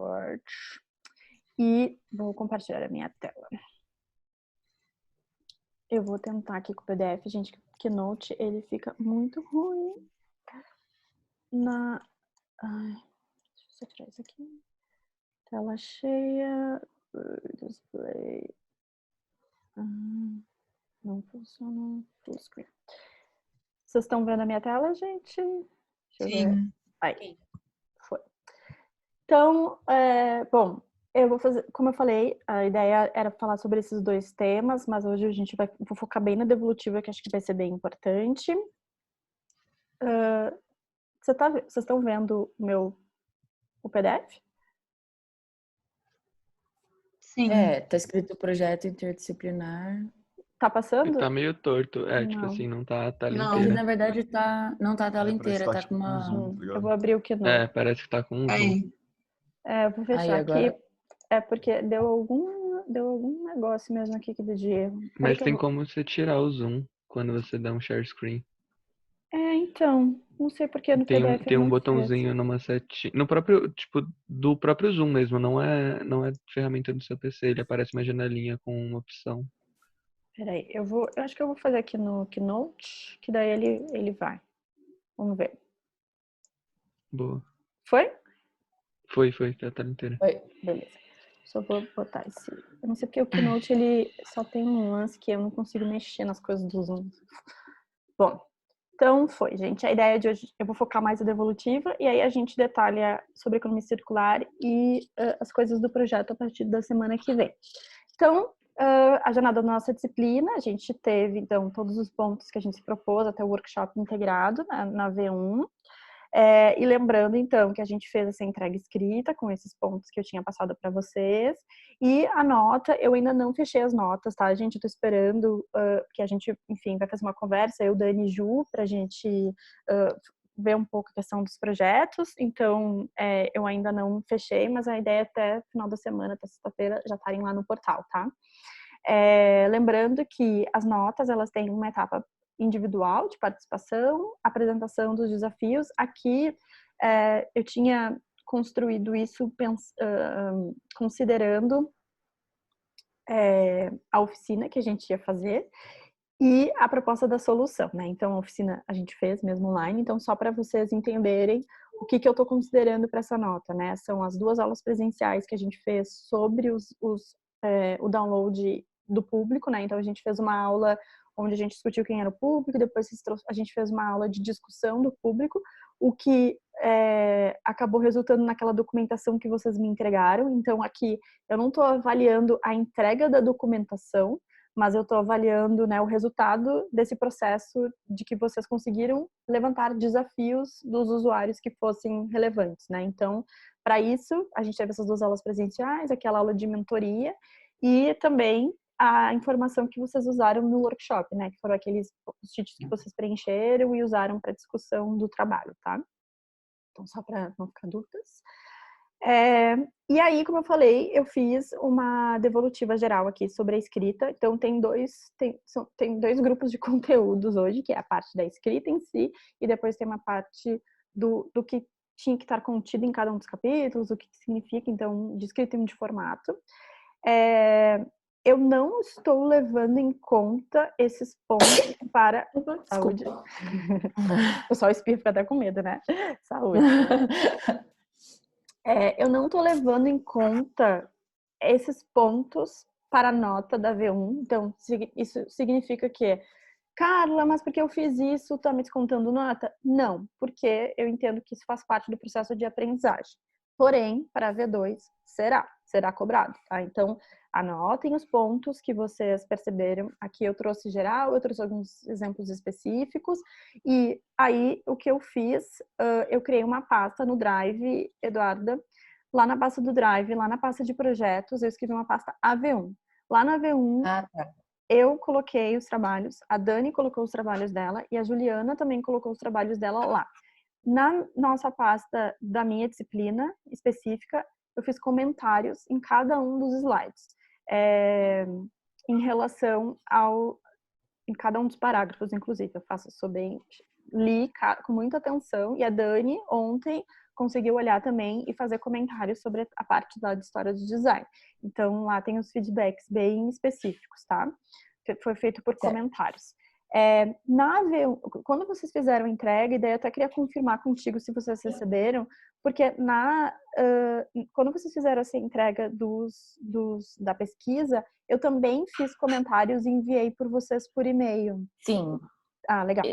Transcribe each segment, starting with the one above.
Discord e vou compartilhar a minha tela. Eu vou tentar aqui com o PDF, gente, Keynote, ele fica muito ruim na... Ai, deixa eu tirar isso aqui. Tela cheia, display... não funciona, full screen. Vocês estão vendo a minha tela, gente? Deixa eu ver. Aí, foi. Então, bom, eu vou fazer, como eu falei, a ideia era falar sobre esses dois temas, mas hoje a gente vou focar bem na devolutiva, que acho que vai ser bem importante. Vocês estão vendo o PDF? Sim. Tá escrito projeto interdisciplinar. Tá passando? Tá meio torto. Tipo Não. assim, não tá a tela Não, inteira. na verdade não tá a tela inteira, tá com uma... zoom, tá ligado? Eu vou abrir o Keynote. Parece que tá com um zoom. Aí. Eu vou fechar Aí, agora... aqui. É porque deu algum negócio mesmo aqui que deu de erro. Mas tem como você tirar o zoom quando você dá um share screen. Então, não sei porque no PDF Tem eu um não botãozinho numa setinha. No próprio, tipo, do próprio zoom mesmo, não é ferramenta do seu PC, ele aparece uma janelinha com uma opção. Peraí, eu acho que eu vou fazer aqui no Keynote, que daí ele vai. Vamos ver. Boa. Foi? Foi, tá a tela inteira. Foi, beleza. Só vou botar esse... Eu não sei porque o Keynote, ele só tem um lance que eu não consigo mexer nas coisas do Zoom. Bom, então foi, gente. A ideia de hoje, eu vou focar mais na devolutiva e aí a gente detalha sobre economia circular e as coisas do projeto a partir da semana que vem. Então, a jornada da nossa disciplina, a gente teve, então, todos os pontos que a gente se propôs até o workshop integrado na V1. E lembrando, então, que a gente fez essa entrega escrita com esses pontos que eu tinha passado para vocês. E a nota, eu ainda não fechei as notas, tá, gente? Eu tô esperando que a gente, enfim, vai fazer uma conversa, eu, Dani e Ju, pra gente ver um pouco a questão dos projetos. Então, eu ainda não fechei, mas a ideia é até final da semana, até sexta-feira, já estarem lá no portal, tá? Lembrando que as notas, elas têm uma etapa individual de participação, apresentação dos desafios. Aqui eu tinha construído isso considerando a oficina que a gente ia fazer e a proposta da solução, né? Então, a oficina a gente fez mesmo online, então só para vocês entenderem o que eu estou considerando para essa nota, né? São as 2 aulas presenciais que a gente fez sobre o download do público, né? Então, a gente fez uma aula onde a gente discutiu quem era o público, depois a gente fez uma aula de discussão do público, o que acabou resultando naquela documentação que vocês me entregaram. Então, aqui eu não estou avaliando a entrega da documentação, mas eu estou avaliando, né, o resultado desse processo de que vocês conseguiram levantar desafios dos usuários que fossem relevantes, né? Então, para isso, a gente teve essas 2 aulas presenciais, aquela aula de mentoria e também a informação que vocês usaram no workshop, né? Que foram aqueles post-its que vocês preencheram e usaram para discussão do trabalho, tá? Então, só para não ficar dúvidas. E aí, como eu falei, eu fiz uma devolutiva geral aqui sobre a escrita. Então, tem dois grupos de conteúdos hoje, que é a parte da escrita em si, e depois tem uma parte do que tinha que estar contido em cada um dos capítulos, o que significa, então, de escrita e de formato. Eu não estou levando em conta esses pontos para... Saúde. O pessoal espirra, fica até com medo, né? Saúde. Eu não estou levando em conta esses pontos para a nota da V1. Então, isso significa que, Carla, mas porque eu fiz isso, tá me descontando nota? Não, porque eu entendo que isso faz parte do processo de aprendizagem. Porém, para a V2, será cobrado, tá? Então, anotem os pontos que vocês perceberam. Aqui eu trouxe geral, eu trouxe alguns exemplos específicos. E aí, o que eu fiz, eu criei uma pasta no Drive, Eduarda. Lá na pasta do Drive, lá na pasta de projetos, eu escrevi uma pasta AV1. Lá na AV1, eu coloquei os trabalhos, a Dani colocou os trabalhos dela e a Juliana também colocou os trabalhos dela lá. Na nossa pasta da minha disciplina específica, eu fiz comentários em cada um dos slides, em relação em cada um dos parágrafos, inclusive. Eu faço, sou bem li com muita atenção e a Dani ontem conseguiu olhar também e fazer comentários sobre a parte da história de design. Então, lá tem os feedbacks bem específicos, tá? Foi feito por comentários. Quando vocês fizeram a entrega, e daí eu até queria confirmar contigo se vocês receberam, porque quando vocês fizeram essa entrega da pesquisa, eu também fiz comentários e enviei por vocês por e-mail. Sim. Ah, legal.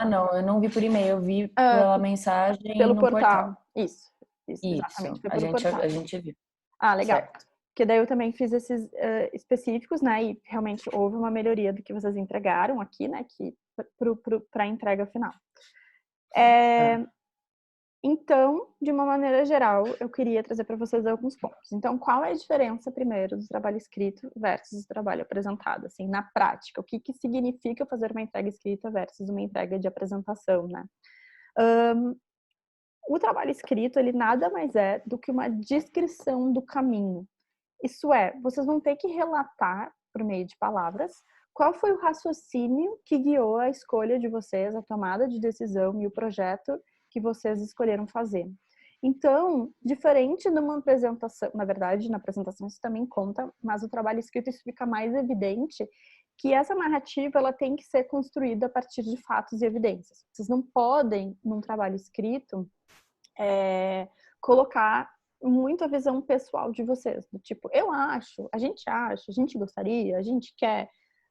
Não, eu não vi por e-mail, eu vi pela mensagem pelo no portal. Isso, Exatamente. Foi pelo portal. A gente viu. Ah, legal. Certo. Porque daí eu também fiz esses específicos, né? E realmente houve uma melhoria do que vocês entregaram aqui, né? Para a entrega final. Então, de uma maneira geral, eu queria trazer para vocês alguns pontos. Então, qual é a diferença, primeiro, do trabalho escrito versus o trabalho apresentado? Assim, na prática, o que significa fazer uma entrega escrita versus uma entrega de apresentação, né? O trabalho escrito, ele nada mais é do que uma descrição do caminho. Isso é, vocês vão ter que relatar, por meio de palavras, qual foi o raciocínio que guiou a escolha de vocês, a tomada de decisão e o projeto que vocês escolheram fazer. Então, diferente de uma apresentação, na verdade, na apresentação isso também conta, mas o trabalho escrito isso fica mais evidente, que essa narrativa ela tem que ser construída a partir de fatos e evidências. Vocês não podem, num trabalho escrito, colocar muito a visão pessoal de vocês, do tipo, eu acho, a gente gostaria, a gente quer,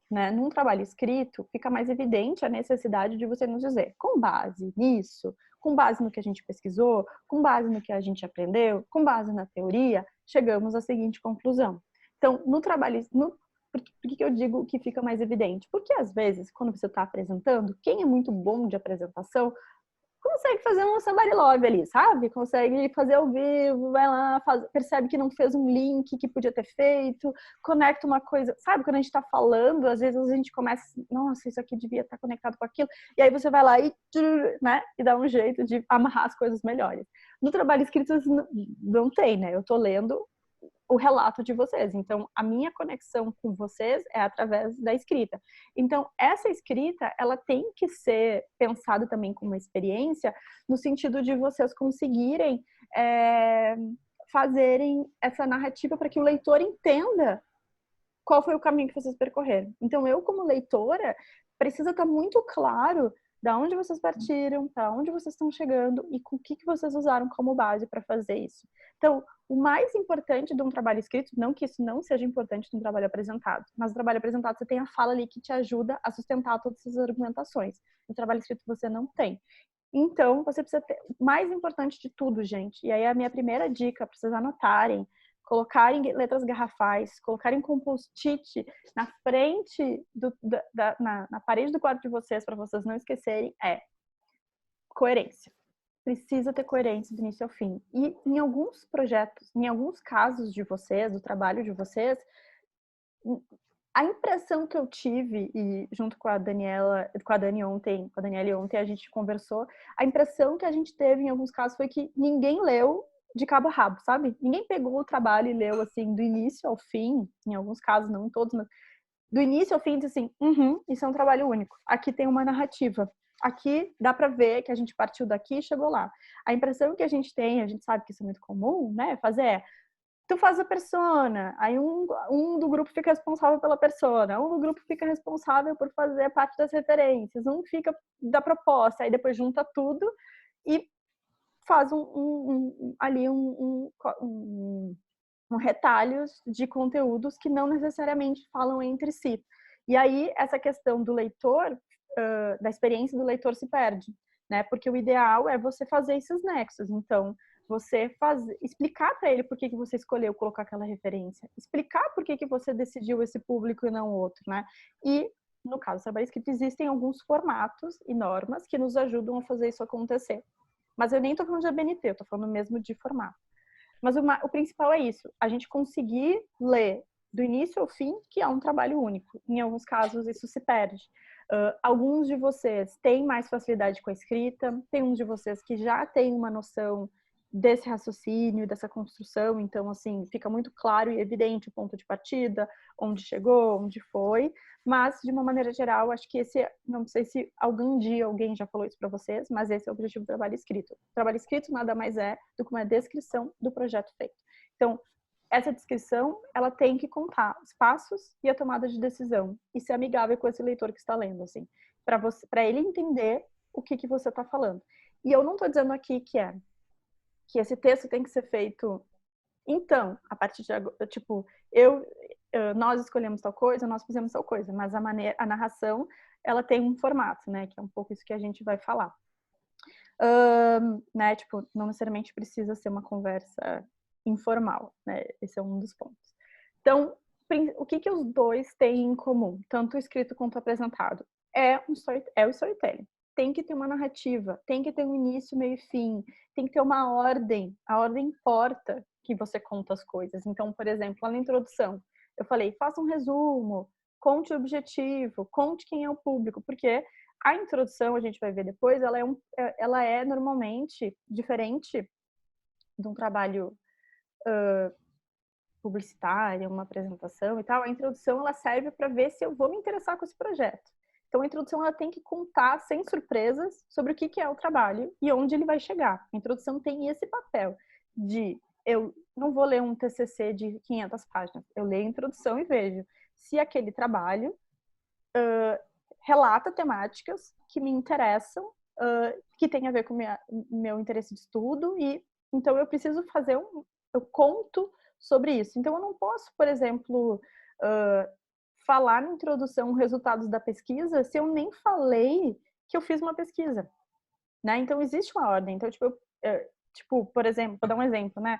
né? Num trabalho escrito, fica mais evidente a necessidade de você nos dizer, com base nisso, com base no que a gente pesquisou, com base no que a gente aprendeu, com base na teoria, chegamos à seguinte conclusão. Então, no trabalho, por que eu digo que fica mais evidente? Porque às vezes, quando você está apresentando, quem é muito bom de apresentação consegue fazer um somebody love ali, sabe? Consegue fazer ao vivo, vai lá, percebe que não fez um link que podia ter feito, conecta uma coisa, sabe? Quando a gente tá falando, às vezes a gente começa, nossa, isso aqui devia estar conectado com aquilo, e aí você vai lá e, né? E dá um jeito de amarrar as coisas melhores. No trabalho escrito não tem, né? Eu tô lendo o relato de vocês. Então, a minha conexão com vocês é através da escrita. Então, essa escrita, ela tem que ser pensada também como uma experiência, no sentido de vocês conseguirem fazerem essa narrativa para que o leitor entenda qual foi o caminho que vocês percorreram. Então, eu, como leitora, precisa estar muito claro da onde vocês partiram, para onde vocês estão chegando e com o que vocês usaram como base para fazer isso. Então, o mais importante de um trabalho escrito, não que isso não seja importante de um trabalho apresentado, mas no trabalho apresentado você tem a fala ali que te ajuda a sustentar todas essas argumentações. No trabalho escrito você não tem. Então, você precisa ter... O mais importante de tudo, gente, e aí é a minha primeira dica para vocês anotarem, colocarem letras garrafais, colocarem com post-it na frente, na parede do quarto de vocês, para vocês não esquecerem, é coerência. Precisa ter coerência do início ao fim. E em alguns projetos, em alguns casos de vocês, do trabalho de vocês, a impressão que eu tive, e junto com a Daniela, com a Daniela ontem a gente conversou, a impressão que a gente teve em alguns casos foi que ninguém leu de cabo a rabo, sabe? Ninguém pegou o trabalho e leu, assim, do início ao fim, em alguns casos, não em todos, mas do início ao fim, disse assim, isso é um trabalho único. Aqui tem uma narrativa. Aqui dá pra ver que a gente partiu daqui e chegou lá. A impressão que a gente tem, a gente sabe que isso é muito comum, né? Tu faz a persona, aí um do grupo fica responsável pela persona, um do grupo fica responsável por fazer parte das referências, um fica da proposta, aí depois junta tudo e faz retalhos de conteúdos que não necessariamente falam entre si. E aí, essa questão do leitor, da experiência do leitor se perde, né? Porque o ideal é você fazer esses nexos. Então, você explicar para ele por que você escolheu colocar aquela referência, explicar por que você decidiu esse público e não outro, né? E, no caso do trabalho escrito, existem alguns formatos e normas que nos ajudam a fazer isso acontecer. Mas eu nem estou falando de ABNT, eu estou falando mesmo de formato. Mas o principal é isso, a gente conseguir ler do início ao fim, que é um trabalho único. Em alguns casos, isso se perde. Alguns de vocês têm mais facilidade com a escrita, tem uns de vocês que já têm uma noção desse raciocínio, dessa construção. Então, assim, fica muito claro e evidente o ponto de partida, onde chegou, onde foi. Mas, de uma maneira geral, acho que esse, não sei se algum dia alguém já falou isso para vocês, mas esse é o objetivo do trabalho escrito. O trabalho escrito nada mais é do que uma descrição do projeto feito. Então, essa descrição, ela tem que contar os passos e a tomada de decisão e ser amigável com esse leitor que está lendo, assim, para ele entender o que você está falando. E eu não estou dizendo aqui que esse texto tem que ser feito. Então, a partir de agora, tipo, nós escolhemos tal coisa, nós fizemos tal coisa, mas a narração, ela tem um formato, né, que é um pouco isso que a gente vai falar. Né, tipo, não necessariamente precisa ser uma conversa informal, né, esse é um dos pontos. Então, o que os dois têm em comum, tanto o escrito quanto o apresentado? É o storytelling. Tem que ter uma narrativa, tem que ter um início, meio e fim, tem que ter uma ordem. A ordem importa que você conta as coisas. Então, por exemplo, lá na introdução, eu falei, faça um resumo, conte o objetivo, conte quem é o público, porque a introdução, a gente vai ver depois, ela é normalmente diferente de um trabalho publicitário, uma apresentação e tal. A introdução, ela serve para ver se eu vou me interessar com esse projeto. Então, a introdução, ela tem que contar, sem surpresas, sobre o que é o trabalho e onde ele vai chegar. A introdução tem esse papel de, eu não vou ler um TCC de 500 páginas, eu leio a introdução e vejo se aquele trabalho relata temáticas que me interessam, que tem a ver com meu interesse de estudo, e então eu preciso eu conto sobre isso. Então eu não posso, por exemplo, falar na introdução resultados da pesquisa se eu nem falei que eu fiz uma pesquisa, né? Então existe uma ordem. Então, tipo, por exemplo, vou dar um exemplo, né?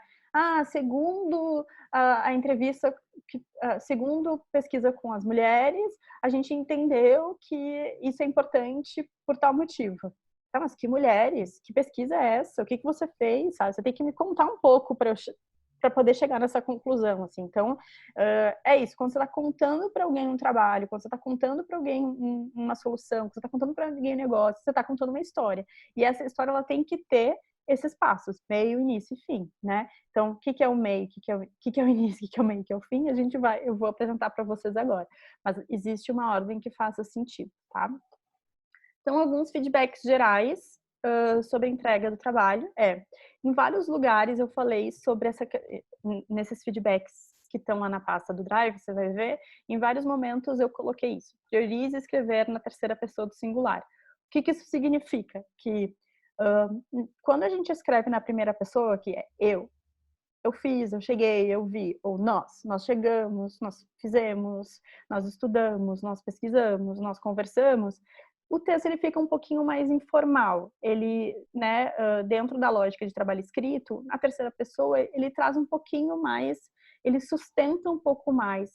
Segundo a entrevista, segundo pesquisa com as mulheres, a gente entendeu que isso é importante por tal motivo. Tá, mas que mulheres? Que pesquisa é essa? O que você fez? Sabe? Você tem que me contar um pouco para poder chegar nessa conclusão, assim. Então, é isso. Quando você está contando para alguém um trabalho, quando você está contando para alguém uma solução, quando você está contando para alguém um negócio, você está contando uma história. E essa história, ela tem que ter esses passos, meio, início e fim, né? Então, o que é o meio, o que é o início, o que é o meio, o que é o fim, eu vou apresentar para vocês agora. Mas existe uma ordem que faça sentido, tá? Então, alguns feedbacks gerais sobre a entrega do trabalho em vários lugares eu falei sobre nesses feedbacks que estão lá na pasta do Drive, você vai ver, em vários momentos eu coloquei isso. Priorize escrever na terceira pessoa do singular. O que isso significa? Que quando a gente escreve na primeira pessoa, que é eu fiz, eu cheguei, eu vi, ou nós chegamos, nós fizemos, nós estudamos, nós pesquisamos, nós conversamos, o texto ele fica um pouquinho mais informal. Ele, né, dentro da lógica de trabalho escrito, na terceira pessoa, ele traz um pouquinho mais, ele sustenta um pouco mais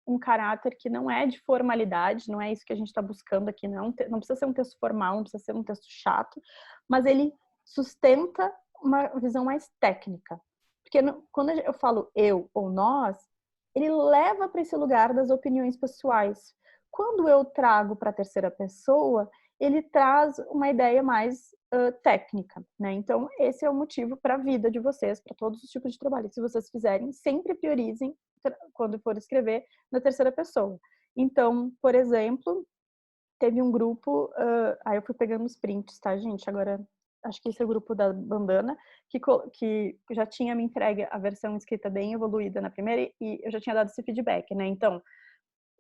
um caráter que não é de formalidade, não é isso que a gente está buscando aqui, não precisa ser um texto formal, não precisa ser um texto chato, mas ele sustenta uma visão mais técnica. Porque quando eu falo eu ou nós, ele leva para esse lugar das opiniões pessoais. Quando eu trago para a terceira pessoa, ele traz uma ideia mais técnica, né? Então, esse é o motivo para a vida de vocês, para todos os tipos de trabalho. Se vocês fizerem, sempre priorizem, quando for escrever, na terceira pessoa. Então, por exemplo, teve um grupo, aí eu fui pegando os prints, tá, gente? Agora, acho que esse é o grupo da Bandana, que já tinha me entregue a versão escrita bem evoluída na primeira e eu já tinha dado esse feedback, né? Então,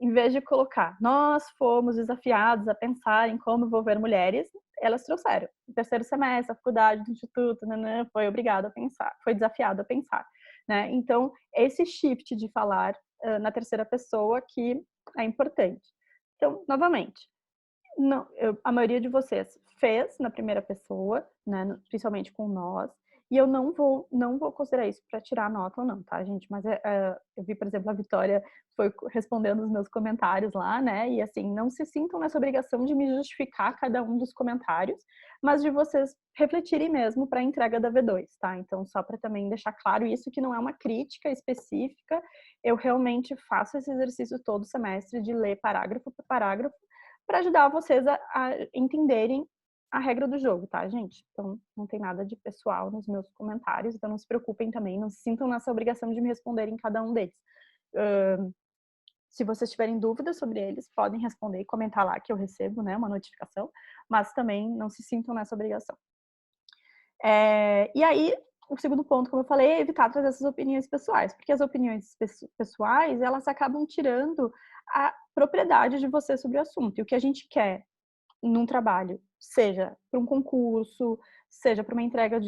em vez de colocar, nós fomos desafiados a pensar em como envolver mulheres, elas trouxeram. No terceiro semestre, a faculdade do instituto, foi obrigado a pensar, foi desafiado a pensar, né? Então, esse shift de falar na terceira pessoa que é importante. Então, novamente, a maioria de vocês fez na primeira pessoa, né, principalmente com nós, e eu não vou considerar isso para tirar nota ou não, tá, gente? Mas eu vi, por exemplo, a Vitória foi respondendo os meus comentários lá, né? E assim, não se sintam nessa obrigação de me justificar cada um dos comentários, mas de vocês refletirem mesmo para a entrega da V2, tá? Então, só para também deixar claro isso, que não é uma crítica específica, eu realmente faço esse exercício todo semestre de ler parágrafo por parágrafo, para ajudar vocês a entenderem a regra do jogo, tá, gente? Então, não tem nada de pessoal nos meus comentários, então não se preocupem também, não se sintam nessa obrigação de me responder em cada um deles. Se vocês tiverem dúvidas sobre eles, podem responder e comentar lá que eu recebo, né, uma notificação, mas também não se sintam nessa obrigação. E aí, o segundo ponto, como eu falei, é evitar trazer essas opiniões pessoais, porque as opiniões pessoais, elas acabam tirando a propriedade de você sobre o assunto. E o que a gente quer num trabalho, seja para um concurso, seja para uma entrega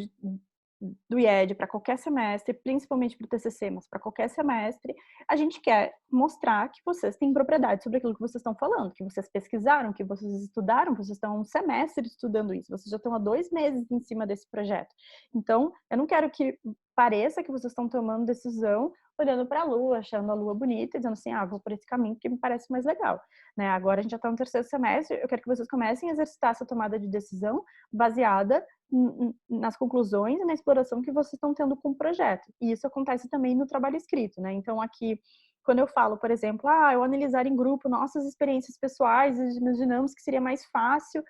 do IED para qualquer semestre, principalmente para o TCC, mas para qualquer semestre, a gente quer mostrar que vocês têm propriedade sobre aquilo que vocês estão falando, que vocês pesquisaram, que vocês estudaram, vocês estão um semestre estudando isso, vocês já estão há 2 meses em cima desse projeto. Então, eu não quero que pareça que vocês estão tomando decisão olhando para a Lua, achando a Lua bonita e dizendo assim, vou por esse caminho porque me parece mais legal. Né? Agora a gente já está no 3º semestre, eu quero que vocês comecem a exercitar essa tomada de decisão baseada nas conclusões e na exploração que vocês estão tendo com o projeto. E isso acontece também no trabalho escrito, né? Então aqui, quando eu falo, por exemplo, eu analisar em grupo nossas experiências pessoais, imaginamos que seria mais fácil.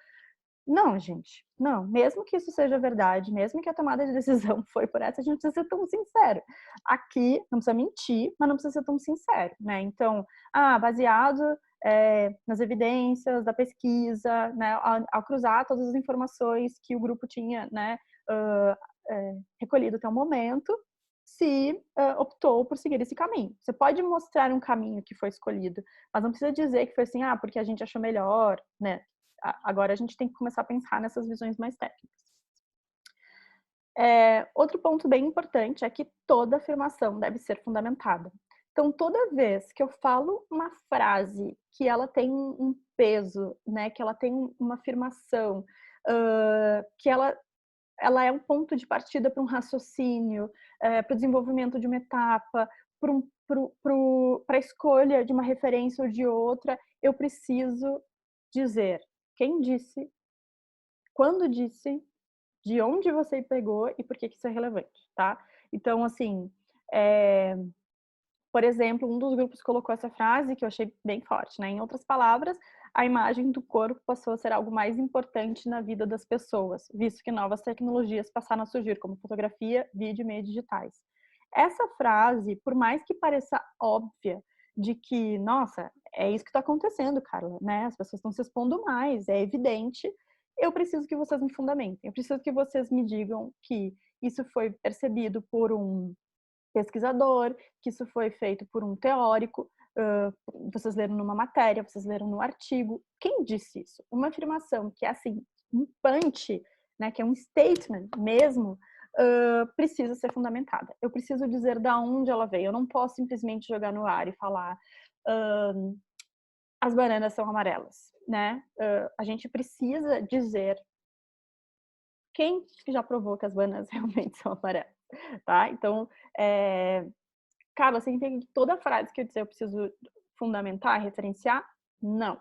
Não, gente, não. Mesmo que isso seja verdade, mesmo que a tomada de decisão foi por essa, a gente não precisa ser tão sincero. Aqui, não precisa mentir, mas não precisa ser tão sincero, né? Então, baseado nas evidências da pesquisa, né, ao cruzar todas as informações que o grupo tinha, né, recolhido até o momento, se optou por seguir esse caminho. Você pode mostrar um caminho que foi escolhido, mas não precisa dizer que foi assim, porque a gente achou melhor, né? Agora a gente tem que começar a pensar nessas visões mais técnicas. Outro ponto bem importante é que toda afirmação deve ser fundamentada. Então, toda vez que eu falo uma frase que ela tem um peso, né, que ela tem uma afirmação, que ela é um ponto de partida para um raciocínio, para o desenvolvimento de uma etapa, para a escolha de uma referência ou de outra, eu preciso dizer quem disse, quando disse, de onde você pegou e por que isso é relevante, tá? Então, assim, por exemplo, um dos grupos colocou essa frase que eu achei bem forte, né? Em outras palavras, a imagem do corpo passou a ser algo mais importante na vida das pessoas, visto que novas tecnologias passaram a surgir, como fotografia, vídeo e meios digitais. Essa frase, por mais que pareça óbvia, de que, nossa, é isso que está acontecendo, Carla, né? As pessoas estão se expondo mais, é evidente. Eu preciso que vocês me fundamentem, eu preciso que vocês me digam que isso foi percebido por um pesquisador, que isso foi feito por um teórico, vocês leram numa matéria, vocês leram no artigo. Quem disse isso? Uma afirmação que é assim, um punch, né, que é um statement mesmo, precisa ser fundamentada. Eu preciso dizer da onde ela veio. Eu não posso simplesmente jogar no ar e falar as bananas são amarelas, né? A gente precisa dizer quem já provou que as bananas realmente são amarelas, tá? Então, Carla, você entende que toda frase que eu disser eu preciso fundamentar, referenciar? Não.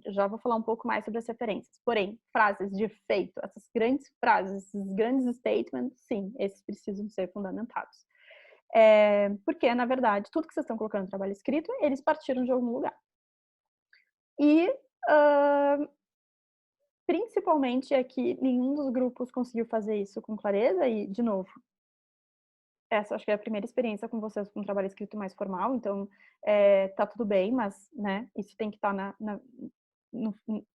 Eu já vou falar um pouco mais sobre as referências. Porém, frases de efeito, essas grandes frases, esses grandes statements, sim, esses precisam ser fundamentados. Porque, na verdade, tudo que vocês estão colocando no trabalho escrito, eles partiram de algum lugar. E, principalmente, é que nenhum dos grupos conseguiu fazer isso com clareza e, de novo, essa acho que é a primeira experiência com vocês com um trabalho escrito mais formal, então tá tudo bem, mas, né, isso tem que estar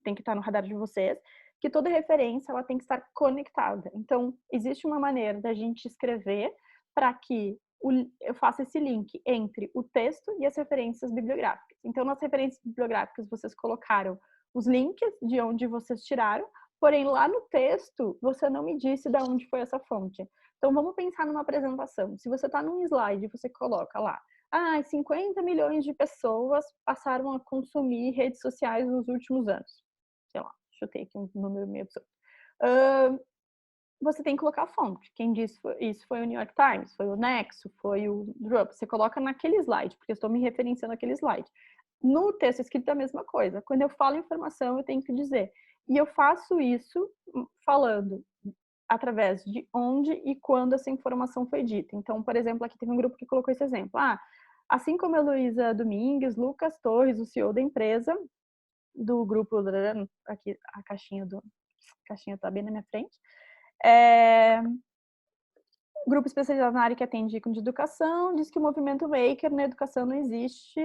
tem que estar no radar de vocês, que toda referência ela tem que estar conectada. Então, existe uma maneira da gente escrever para que eu faça esse link entre o texto e as referências bibliográficas. Então, nas referências bibliográficas, vocês colocaram os links de onde vocês tiraram, porém, lá no texto, você não me disse de onde foi essa fonte. Então, vamos pensar numa apresentação. Se você está num slide, você coloca lá, 50 milhões de pessoas passaram a consumir redes sociais nos últimos anos. Sei lá, chutei aqui um número meio absurdo. Você tem que colocar a fonte. Quem disse isso foi o New York Times, foi o Nexo, foi o Drup. Você coloca naquele slide, porque eu estou me referenciando àquele slide. No texto escrito é a mesma coisa. Quando eu falo informação, eu tenho que dizer. E eu faço isso falando através de onde e quando essa informação foi dita. Então, por exemplo, aqui teve um grupo que colocou esse exemplo. Assim como a Heloísa Domingues, Lucas Torres, o CEO da empresa, do grupo, aqui a caixinha A caixinha está bem na minha frente. Grupo especializado na área que atende ícone de educação diz que o movimento maker na educação não existe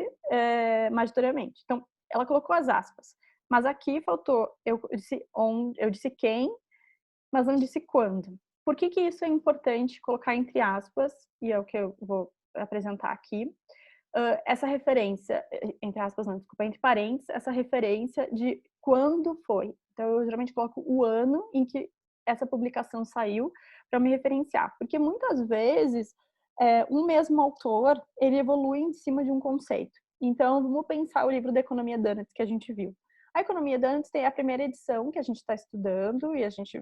majoritariamente. Então, ela colocou as aspas. Mas aqui faltou, eu disse quem, mas não disse quando. Por que isso é importante colocar entre aspas, e é o que eu vou apresentar aqui, essa referência, entre aspas não, desculpa, entre parênteses, essa referência de quando foi. Então, eu geralmente coloco o ano em que essa publicação saiu para me referenciar. Porque muitas vezes, um mesmo autor, ele evolui em cima de um conceito. Então, vamos pensar o livro da Economia Donuts que a gente viu. A Economia Donuts tem a primeira edição que a gente está estudando e a gente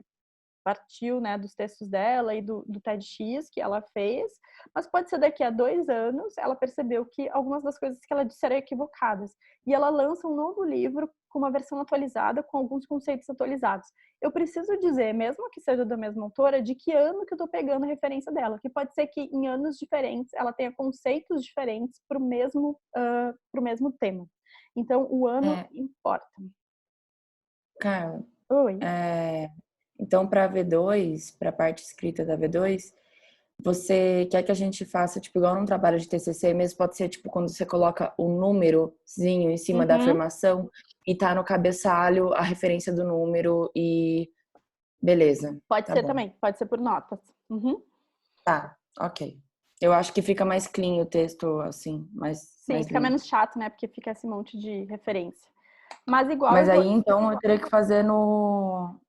partiu, né, dos textos dela e do TEDx que ela fez, mas pode ser daqui a 2 anos ela percebeu que algumas das coisas que ela disse eram equivocadas e ela lança um novo livro com uma versão atualizada, com alguns conceitos atualizados. Eu preciso dizer, mesmo que seja da mesma autora, de que ano que eu estou pegando a referência dela, que pode ser que em anos diferentes ela tenha conceitos diferentes para o mesmo tema. Então, o ano importa. Carla, Oi. Então, para a V2, para a parte escrita da V2, você quer que a gente faça, tipo, igual num trabalho de TCC mesmo, pode ser, tipo, quando você coloca o númerozinho em cima da afirmação e tá no cabeçalho a referência do número e beleza. Pode tá ser bom. também, pode ser por notas. Tá, ok. Eu acho que fica mais clean o texto, assim, Sim, mais fica limpo. menos chato, né? Porque fica esse monte de referência. Mas igual Mas aí, então, eu teria que fazer no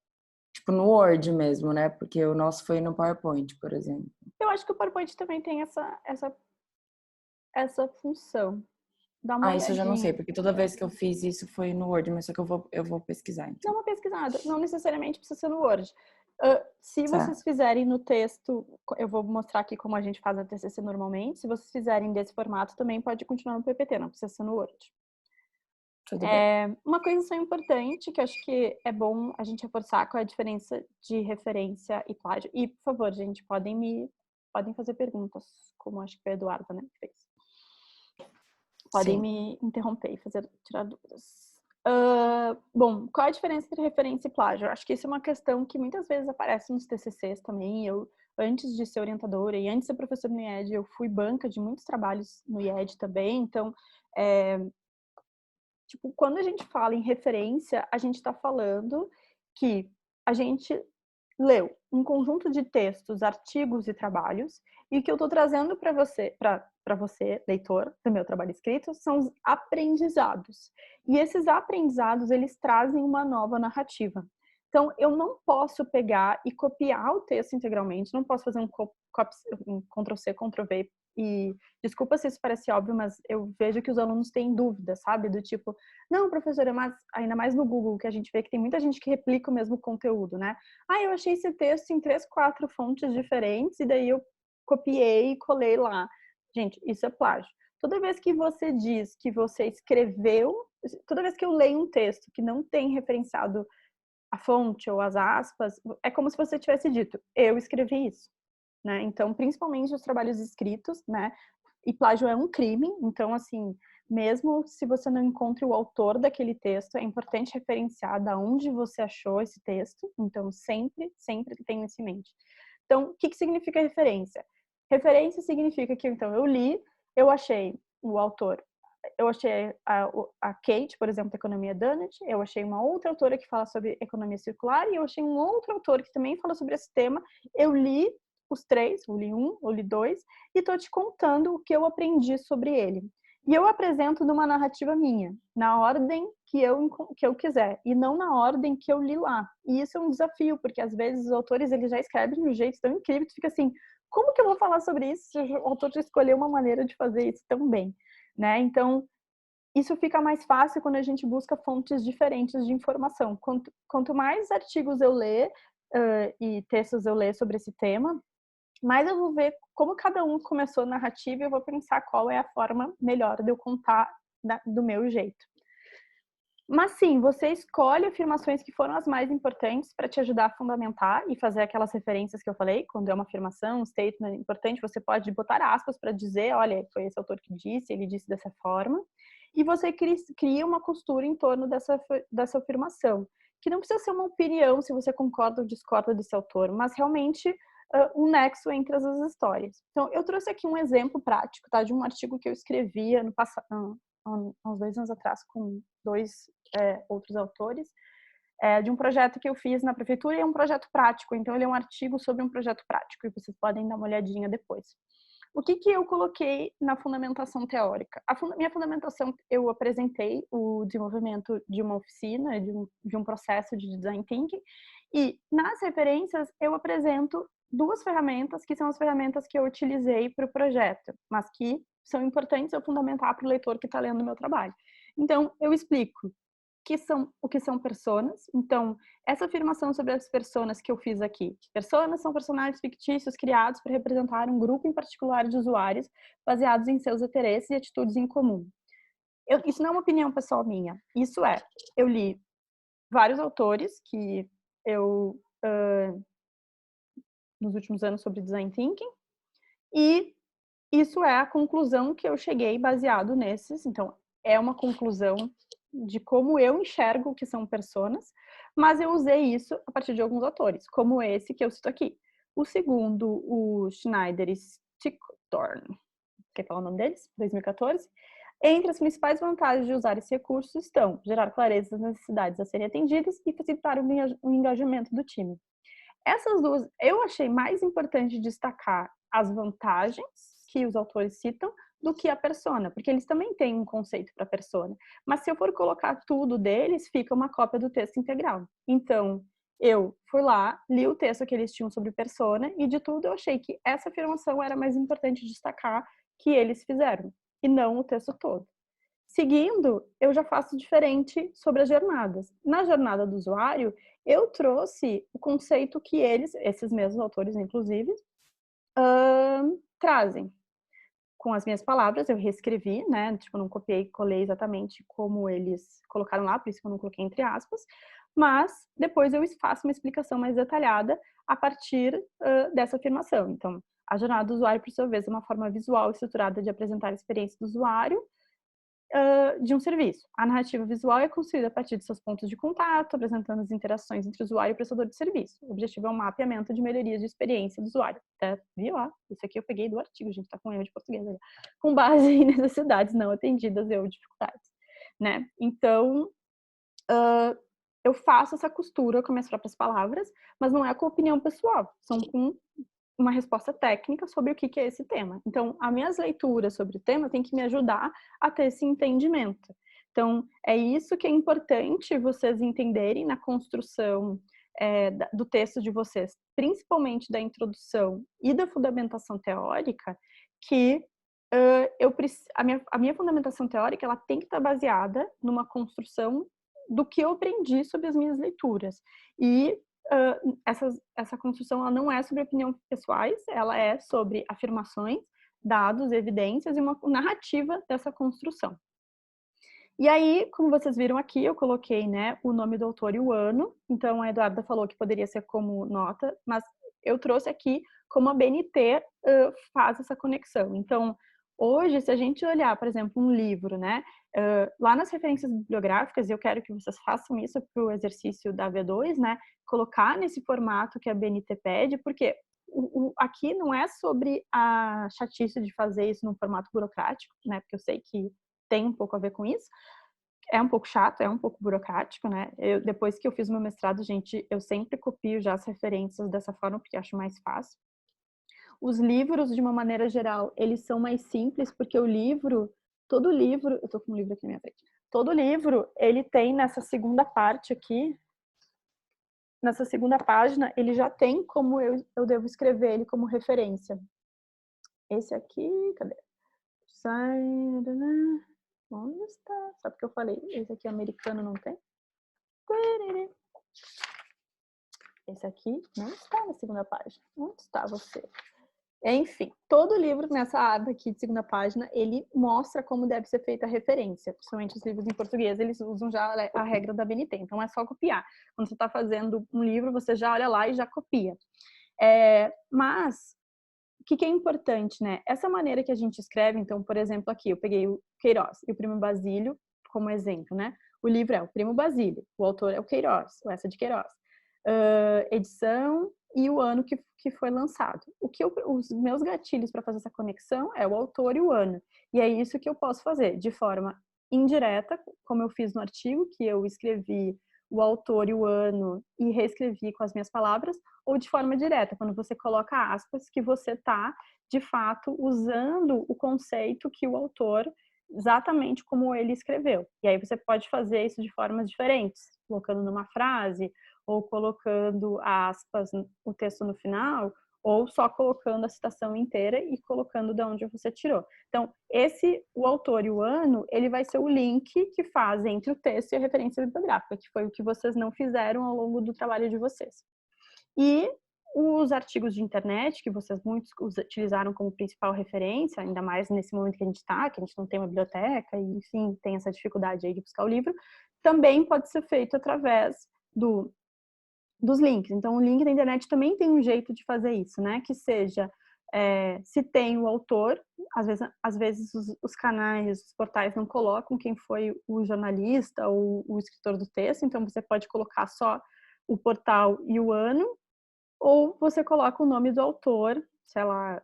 Word mesmo, né? Porque o nosso foi no PowerPoint, por exemplo. eu acho que o PowerPoint também tem essa função. Dá uma Isso eu já não sei, olhadinha. porque toda vez que eu fiz isso foi no Word, mas só que eu vou pesquisar, Dá então. uma pesquisada. Não necessariamente precisa ser no Word. Se vocês Tá. fizerem no texto, eu vou mostrar aqui como a gente faz a TCC normalmente. Se vocês fizerem desse formato, também pode continuar no PPT, não precisa ser no Word. Tudo bem. Uma coisa só importante, que acho que é bom a gente reforçar, qual é a diferença de referência e plágio. E, por favor, gente, podem fazer perguntas, como acho que foi a Eduarda, né, que fez. Podem me interromper e tirar dúvidas. Bom, qual é a diferença entre referência e plágio? Acho que isso é uma questão que muitas vezes aparece nos TCCs também. Eu, antes de ser orientadora e antes de ser professora no IED, eu fui banca de muitos trabalhos no IED também. Então, tipo, quando a gente fala em referência, a gente está falando que a gente leu um conjunto de textos, artigos e trabalhos, e o que eu estou trazendo para você, leitor do meu trabalho escrito, são os aprendizados. E esses aprendizados, eles trazem uma nova narrativa. Então, eu não posso pegar e copiar o texto integralmente, não posso fazer um Ctrl+C, Ctrl+V, e desculpa se isso parece óbvio, mas eu vejo que os alunos têm dúvidas, sabe? Do tipo, não, professora, mas ainda mais no Google, que a gente vê que tem muita gente que replica o mesmo conteúdo, né? Eu achei esse texto em 3, 4 fontes diferentes e daí eu copiei e colei lá. Gente, isso é plágio. Toda vez que você diz que você escreveu, toda vez que eu leio um texto que não tem referenciado a fonte ou as aspas, é como se você tivesse dito, eu escrevi isso, né? Então, principalmente os trabalhos escritos, né? E plágio é um crime, então, assim, mesmo se você não encontre o autor daquele texto, é importante referenciar da onde você achou esse texto. Então, sempre tenha isso em mente. Então, o que significa referência? Referência significa que, então, eu li, eu achei o autor, eu achei a Kate, por exemplo, da Economia Donut, eu achei uma outra autora que fala sobre economia circular e eu achei um outro autor que também fala sobre esse tema. Eu li os 3, eu li 1, eu li 2, e estou te contando o que eu aprendi sobre ele. E eu apresento numa narrativa minha, na ordem que eu quiser, e não na ordem que eu li lá. E isso é um desafio, porque às vezes os autores eles já escrevem de um jeito tão incrível que tu fica assim, como que eu vou falar sobre isso se o autor já escolheu uma maneira de fazer isso tão bem? Né? Então, isso fica mais fácil quando a gente busca fontes diferentes de informação. Quanto mais artigos eu ler e textos eu ler sobre esse tema, mais eu vou ver como cada um começou a narrativa e eu vou pensar qual é a forma melhor de eu contar do meu jeito. Mas sim, você escolhe afirmações que foram as mais importantes para te ajudar a fundamentar e fazer aquelas referências que eu falei. Quando é uma afirmação, um statement importante, você pode botar aspas para dizer, olha, foi esse autor que disse, ele disse dessa forma. E você cria uma costura em torno dessa afirmação, que não precisa ser uma opinião se você concorda ou discorda desse autor, mas realmente um nexo entre as histórias. Então, eu trouxe aqui um exemplo prático, tá? De um artigo que eu escrevi ano passado, há uns 2 anos atrás, com 2 outros autores, de um projeto que eu fiz na prefeitura, e é um projeto prático, então ele é um artigo sobre um projeto prático, e vocês podem dar uma olhadinha depois. O que eu coloquei na fundamentação teórica? Minha fundamentação, eu apresentei o desenvolvimento de uma oficina, de um processo de design thinking, e nas referências eu apresento 2 ferramentas, que são as ferramentas que eu utilizei para o projeto, mas que são importantes eu fundamentar para o leitor que está lendo o meu trabalho. Então, eu explico o que são personas. Então, essa afirmação sobre as personas que eu fiz aqui. Personas são personagens fictícios criados para representar um grupo em particular de usuários baseados em seus interesses e atitudes em comum. Isso não é uma opinião pessoal minha. Isso eu li vários autores que eu nos últimos anos sobre design thinking, e isso é a conclusão que eu cheguei baseado nesses. Então, é uma conclusão de como eu enxergo o que são personas, mas eu usei isso a partir de alguns autores, como esse que eu cito aqui. O segundo, o Schneider e Stickthorne, quer falar o nome deles? 2014. Entre as principais vantagens de usar esse recurso estão gerar clareza das necessidades a serem atendidas e facilitar o engajamento do time. Essas 2, eu achei mais importante destacar as vantagens que os autores citam do que a persona, porque eles também têm um conceito para persona. Mas se eu for colocar tudo deles, fica uma cópia do texto integral. Então, eu fui lá, li o texto que eles tinham sobre persona, e de tudo eu achei que essa afirmação era mais importante destacar que eles fizeram, e não o texto todo. Seguindo, eu já faço diferente sobre as jornadas. Na jornada do usuário, eu trouxe o conceito que esses mesmos autores, inclusive, trazem. Com as minhas palavras, eu reescrevi, né? Tipo, não copiei e colei exatamente como eles colocaram lá, por isso que eu não coloquei entre aspas. Mas depois eu faço uma explicação mais detalhada a partir dessa afirmação. Então, a jornada do usuário, por sua vez, é uma forma visual estruturada de apresentar a experiência do usuário de um serviço. A narrativa visual é construída a partir de seus pontos de contato, apresentando as interações entre o usuário e o prestador de serviço. O objetivo é um mapeamento de melhorias de experiência do usuário. Viu? Isso aqui eu peguei do artigo, a gente está com erro de português aí. Com base em necessidades não atendidas ou dificuldades. Né? Então, eu faço essa costura com minhas próprias palavras, mas não é com opinião pessoal, são com uma resposta técnica sobre o que é esse tema. Então, as minhas leituras sobre o tema têm que me ajudar a ter esse entendimento. Então, é isso que é importante vocês entenderem na construção do texto de vocês, principalmente da introdução e da fundamentação teórica, que a minha fundamentação teórica ela tem que estar baseada numa construção do que eu aprendi sobre as minhas leituras. E essa construção ela não é sobre opiniões pessoais, ela é sobre afirmações, dados, evidências e uma narrativa dessa construção. E aí, como vocês viram aqui, eu coloquei, né, o nome do autor e o ano. Então, a Eduarda falou que poderia ser como nota, mas eu trouxe aqui como a BNT faz essa conexão. Então, hoje, se a gente olhar, por exemplo, um livro, né, lá nas referências bibliográficas, eu quero que vocês façam isso para o exercício da V2, né, colocar nesse formato que a BNT pede, porque aqui não é sobre a chatice de fazer isso num formato burocrático, né, porque eu sei que tem um pouco a ver com isso. É um pouco chato, é um pouco burocrático, né? Depois que eu fiz meu mestrado, gente, eu sempre copio já as referências dessa forma, porque acho mais fácil. Os livros, de uma maneira geral, eles são mais simples, porque todo livro, eu tô com um livro aqui na minha frente, todo livro, ele tem nessa segunda parte aqui, nessa segunda página, ele já tem como eu devo escrever ele como referência. Esse aqui, cadê? Onde está? Só porque eu falei, esse aqui americano não tem. Esse aqui não está na segunda página. Onde está você? Enfim, todo livro nessa aba aqui de segunda página, ele mostra como deve ser feita a referência. Principalmente os livros em português, eles usam já a regra da BNT. Então, é só copiar. Quando você está fazendo um livro, você já olha lá e já copia. Mas o que é importante, né? Essa maneira que a gente escreve, então, por exemplo, aqui eu peguei o Queiroz e o Primo Basílio como exemplo, né? o livro é o Primo Basílio, o autor é o Queiroz, o Eça de Queiroz. Edição e o ano que foi lançado. Os meus gatilhos para fazer essa conexão é o autor e o ano. E é isso que eu posso fazer de forma indireta, como eu fiz no artigo, que eu escrevi o autor e o ano e reescrevi com as minhas palavras, ou de forma direta, quando você coloca aspas, que você está, de fato, usando o conceito que o autor, exatamente como ele escreveu. E aí você pode fazer isso de formas diferentes, colocando numa frase, ou colocando aspas, o texto no final, ou só colocando a citação inteira e colocando de onde você tirou. Então, o autor e o ano, ele vai ser o link que faz entre o texto e a referência bibliográfica, que foi o que vocês não fizeram ao longo do trabalho de vocês. E os artigos de internet, que vocês muitos utilizaram como principal referência, ainda mais nesse momento que a gente está, que a gente não tem uma biblioteca, e enfim, tem essa dificuldade aí de buscar o livro, também pode ser feito através dos links. Então, o link da internet também tem um jeito de fazer isso, né? Que seja, se tem o autor, às vezes os canais, os portais não colocam quem foi o jornalista ou o escritor do texto, então você pode colocar só o portal e o ano, ou você coloca o nome do autor, sei lá,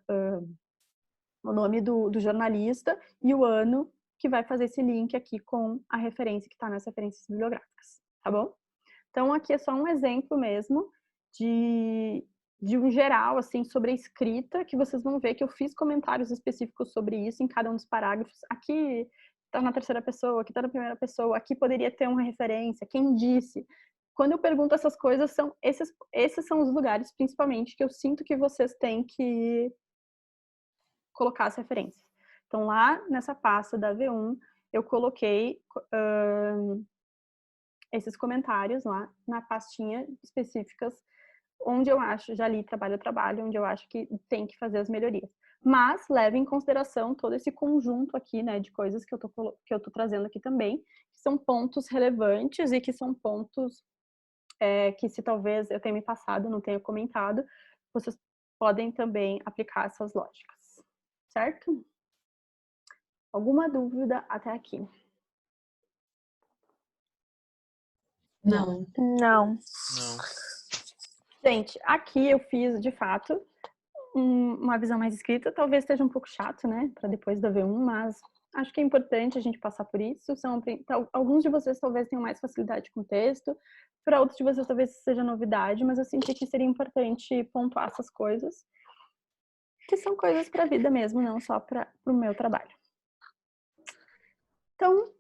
o nome do jornalista e o ano que vai fazer esse link aqui com a referência que está nas referências bibliográficas, tá bom? Então, aqui é só um exemplo mesmo de um geral, assim, sobre a escrita, que vocês vão ver que eu fiz comentários específicos sobre isso em cada um dos parágrafos. Aqui está na terceira pessoa, aqui está na primeira pessoa, aqui poderia ter uma referência, quem disse. Quando eu pergunto essas coisas, esses são os lugares, principalmente, que eu sinto que vocês têm que colocar as referências. Então, lá nessa pasta da V1, eu coloquei esses comentários lá na pastinha específicas, onde eu acho, já li trabalho a trabalho, onde eu acho que tem que fazer as melhorias. Mas leve em consideração todo esse conjunto aqui, né, de coisas que eu tô trazendo aqui também, que são pontos relevantes e que são pontos que se talvez eu tenha me passado, não tenha comentado, vocês podem também aplicar essas lógicas, certo? Alguma dúvida até aqui? Não. Não. Não. Gente, aqui eu fiz, de fato, uma visão mais escrita. Talvez esteja um pouco chato, né, para depois da V1, mas acho que é importante a gente passar por isso. Alguns de vocês talvez tenham mais facilidade com texto, para outros de vocês talvez seja novidade, mas eu senti que seria importante pontuar essas coisas, que são coisas para a vida mesmo, não só para o meu trabalho. Então,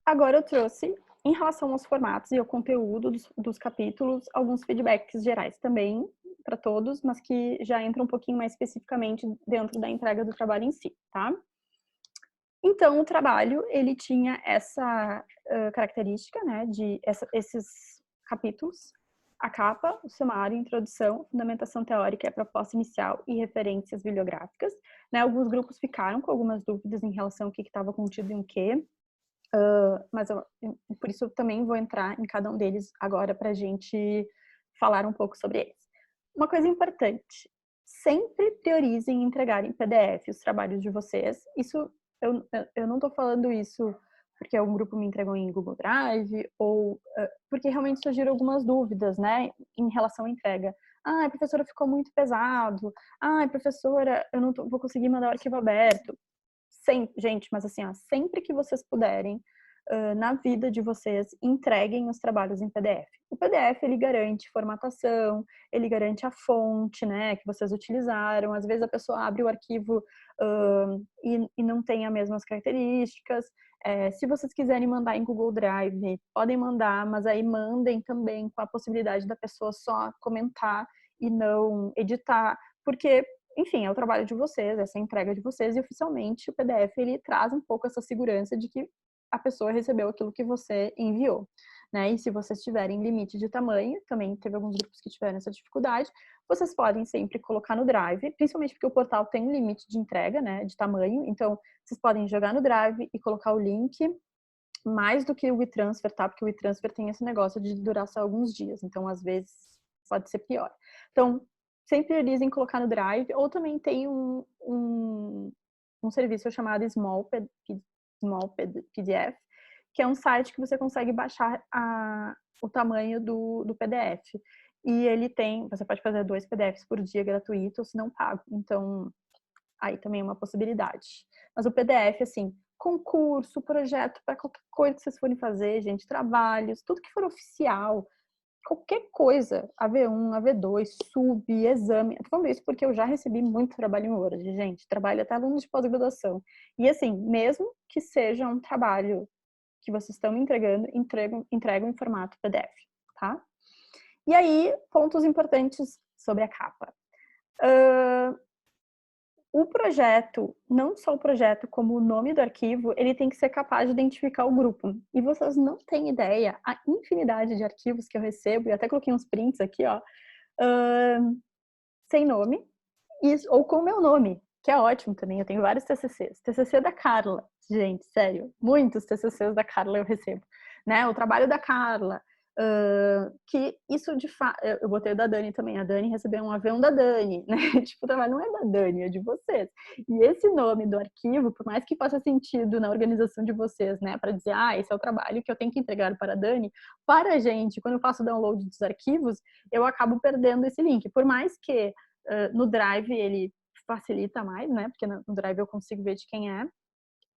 agora eu trouxe, em relação aos formatos e ao conteúdo dos capítulos, alguns feedbacks gerais também para todos, mas que já entram um pouquinho mais especificamente dentro da entrega do trabalho em si, tá? Então, o trabalho, ele tinha essa característica, né, de esses capítulos, a capa, o sumário, introdução, fundamentação teórica, a proposta inicial e referências bibliográficas, né? Alguns grupos ficaram com algumas dúvidas em relação ao que estava contido em quê, mas por isso eu também vou entrar em cada um deles agora para a gente falar um pouco sobre eles. Uma coisa importante, sempre priorizem entregar em PDF os trabalhos de vocês. Isso, eu não estou falando isso porque algum grupo me entregou em Google Drive, ou porque realmente surgiram algumas dúvidas, né, em relação à entrega. Ah, professora, ficou muito pesado. Ah, professora, eu não vou conseguir mandar o arquivo aberto. Gente, mas assim, ó, sempre que vocês puderem, na vida de vocês, entreguem os trabalhos em PDF. O PDF, ele garante formatação, ele garante a fonte, né, que vocês utilizaram. Às vezes a pessoa abre o arquivo e não tem as mesmas características. Se vocês quiserem mandar em Google Drive, podem mandar, mas aí mandem também com a possibilidade da pessoa só comentar e não editar, porque enfim, é o trabalho de vocês, essa é a entrega de vocês, e oficialmente o PDF ele traz um pouco essa segurança de que a pessoa recebeu aquilo que você enviou, né? E se vocês tiverem limite de tamanho, também teve alguns grupos que tiveram essa dificuldade, vocês podem sempre colocar no Drive, principalmente porque o portal tem um limite de entrega, né, de tamanho, então vocês podem jogar no Drive e colocar o link, mais do que o WeTransfer, tá? Porque o WeTransfer tem esse negócio de durar só alguns dias, então às vezes pode ser pior. Então, sempre priorizem colocar no Drive, ou também tem um serviço chamado Small PDF, que é um site que você consegue baixar o tamanho do PDF. E ele tem, você pode fazer 2 PDFs por dia gratuito, se não pago. Então, aí também é uma possibilidade. Mas o PDF, assim, concurso, projeto, para qualquer coisa que vocês forem fazer, gente, trabalhos, tudo que for oficial, qualquer coisa, AV1, AV2, sub, exame. Eu tô falando isso porque eu já recebi muito trabalho em Word, gente. Trabalho até alunos de pós-graduação. E assim, mesmo que seja um trabalho que vocês estão entregando, entregam em formato PDF, tá? E aí, pontos importantes sobre a capa. O projeto, não só o projeto, como o nome do arquivo, ele tem que ser capaz de identificar o grupo. E vocês não têm ideia a infinidade de arquivos que eu recebo, e até coloquei uns prints aqui, ó, sem nome, ou com o meu nome, que é ótimo também. Eu tenho vários TCCs. TCC da Carla, gente, sério, muitos TCCs da Carla eu recebo, né? O trabalho da Carla, que isso de fato, eu botei o da Dani também, a Dani recebeu um avião da Dani, né? Tipo, o trabalho não é da Dani, é de vocês. E esse nome do arquivo, por mais que faça sentido na organização de vocês, né? Para dizer, esse é o trabalho que eu tenho que entregar para a Dani, para a gente, quando eu faço o download dos arquivos, eu acabo perdendo esse link. Por mais que no Drive ele facilita mais, né? Porque no Drive eu consigo ver de quem é.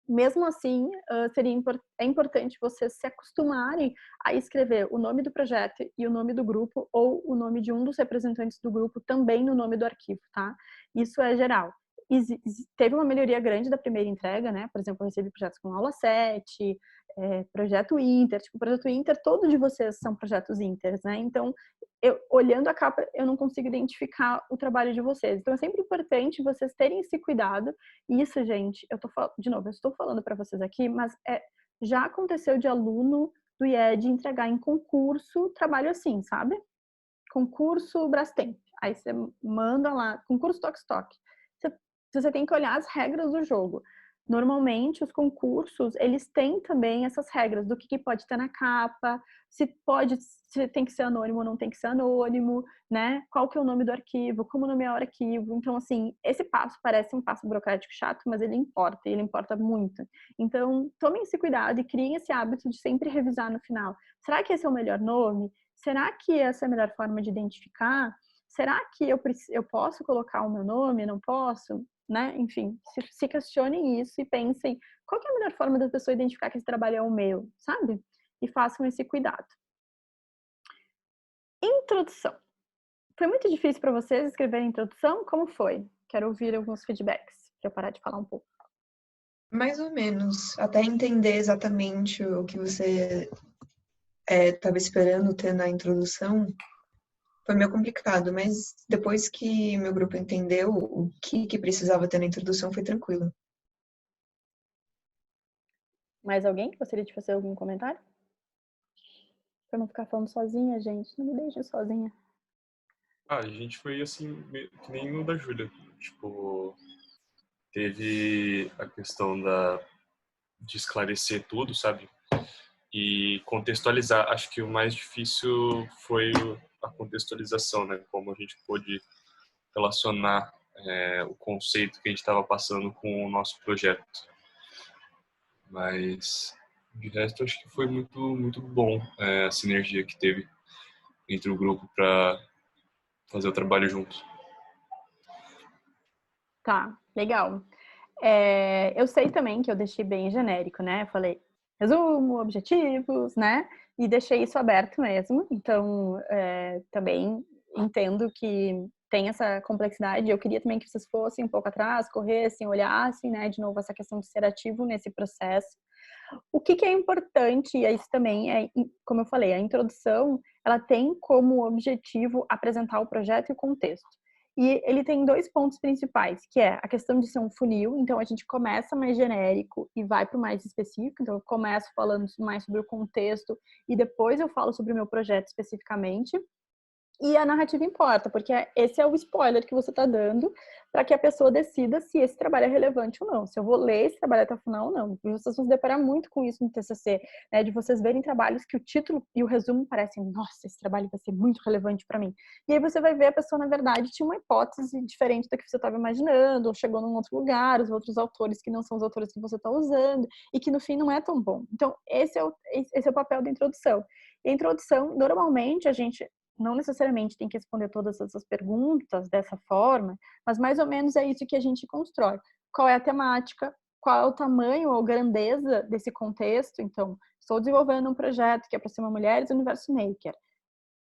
Mesmo assim, é importante vocês se acostumarem a escrever o nome do projeto e o nome do grupo, ou o nome de um dos representantes do grupo também no nome do arquivo, tá? Isso é geral. Teve uma melhoria grande da primeira entrega, né? Por exemplo, eu recebi projetos com aula 7, projeto Inter. Tipo, projeto Inter, todos de vocês são projetos Inters, né? Então, olhando a capa, eu não consigo identificar o trabalho de vocês. Então, é sempre importante vocês terem esse cuidado. E isso, gente, eu estou falando para vocês aqui, mas já aconteceu de aluno do IED entregar em concurso trabalho assim, sabe? Concurso Brastemp. Aí você manda lá, concurso Toque. Você tem que olhar as regras do jogo. Normalmente, os concursos, eles têm também essas regras do que pode ter na capa, se tem que ser anônimo ou não tem que ser anônimo, né? Qual que é o nome do arquivo, como nomear o arquivo. Então, assim, esse passo parece um passo burocrático chato, mas ele importa muito. Então, tomem esse cuidado e criem esse hábito de sempre revisar no final. Será que esse é o melhor nome? Será que essa é a melhor forma de identificar? Será que eu posso colocar o meu nome? Não posso? Né? Enfim, se questionem isso e pensem qual que é a melhor forma da pessoa identificar que esse trabalho é o meu, sabe? E façam esse cuidado. Introdução. Foi muito difícil para vocês escreverem introdução? Como foi? Quero ouvir alguns feedbacks para eu parar de falar um pouco. Mais ou menos, até entender exatamente o que você estava esperando ter na introdução, foi meio complicado, mas depois que meu grupo entendeu o que precisava ter na introdução, foi tranquilo. Mais alguém gostaria de fazer algum comentário? Para não ficar falando sozinha, gente. Não me deixem sozinha. A gente foi assim, que nem o da Júlia. Tipo, teve a questão de esclarecer tudo, sabe? E contextualizar. Acho que o mais difícil foi a contextualização, né? Como a gente pôde relacionar o conceito que a gente estava passando com o nosso projeto. Mas, de resto, acho que foi muito, muito bom a sinergia que teve entre o grupo para fazer o trabalho junto. Tá, legal. Eu sei também que eu deixei bem genérico, né? Eu falei resumo, objetivos, né? E deixei isso aberto mesmo. Então, também entendo que tem essa complexidade. Eu queria também que vocês fossem um pouco atrás, corressem, olhassem, né? De novo, essa questão de ser ativo nesse processo. O que é importante, e isso também como eu falei, a introdução, ela tem como objetivo apresentar o projeto e o contexto. E ele tem 2 pontos principais, que é a questão de ser um funil, então a gente começa mais genérico e vai para o mais específico, então eu começo falando mais sobre o contexto e depois eu falo sobre o meu projeto especificamente. E a narrativa importa, porque esse é o spoiler que você está dando para que a pessoa decida se esse trabalho é relevante ou não, se eu vou ler esse trabalho até o final ou não. E vocês vão se deparar muito com isso no TCC, né, de vocês verem trabalhos que o título e o resumo parecem, nossa, esse trabalho vai ser muito relevante para mim. E aí você vai ver a pessoa, na verdade, tinha uma hipótese diferente da que você estava imaginando, ou chegou num outro lugar, os outros autores que não são os autores que você está usando, e que no fim não é tão bom. Então, esse é o papel da introdução. E a introdução, normalmente, a gente não necessariamente tem que responder todas essas perguntas dessa forma, mas mais ou menos é isso que a gente constrói. Qual é a temática? Qual é o tamanho ou grandeza desse contexto? Então, estou desenvolvendo um projeto que aproxima mulheres do universo maker.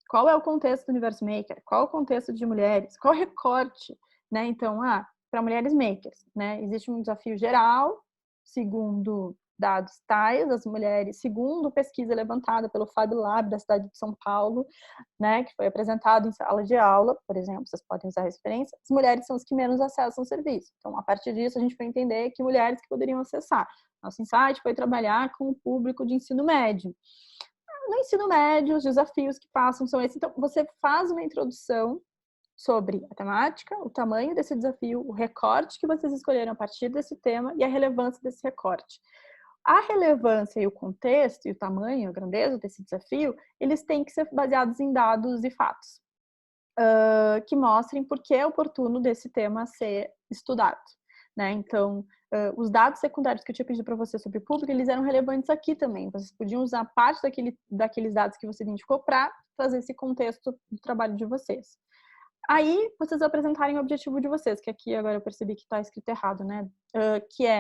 Qual é o contexto do universo maker? Qual é o contexto de mulheres? Qual é o recorte? Né? Então, para mulheres makers, né? Existe um desafio geral, segundo dados tais, as mulheres, segundo pesquisa levantada pelo Fab Lab da cidade de São Paulo, né, que foi apresentado em sala de aula, por exemplo, vocês podem usar a referência, as mulheres são as que menos acessam o serviço. Então, a partir disso, a gente foi entender que mulheres que poderiam acessar. Nosso insight foi trabalhar com o público de ensino médio. No ensino médio, os desafios que passam são esses. Então, você faz uma introdução sobre a temática, o tamanho desse desafio, o recorte que vocês escolheram a partir desse tema e a relevância desse recorte. A relevância e o contexto e o tamanho, a grandeza desse desafio, eles têm que ser baseados em dados e fatos que mostrem por que é oportuno desse tema ser estudado, né? Então, os dados secundários que eu tinha pedido para você sobre o público, eles eram relevantes aqui também. Vocês podiam usar parte daqueles dados que você identificou para trazer esse contexto do trabalho de vocês. Aí, vocês apresentarem o objetivo de vocês, que aqui agora eu percebi que está escrito errado, né? Que é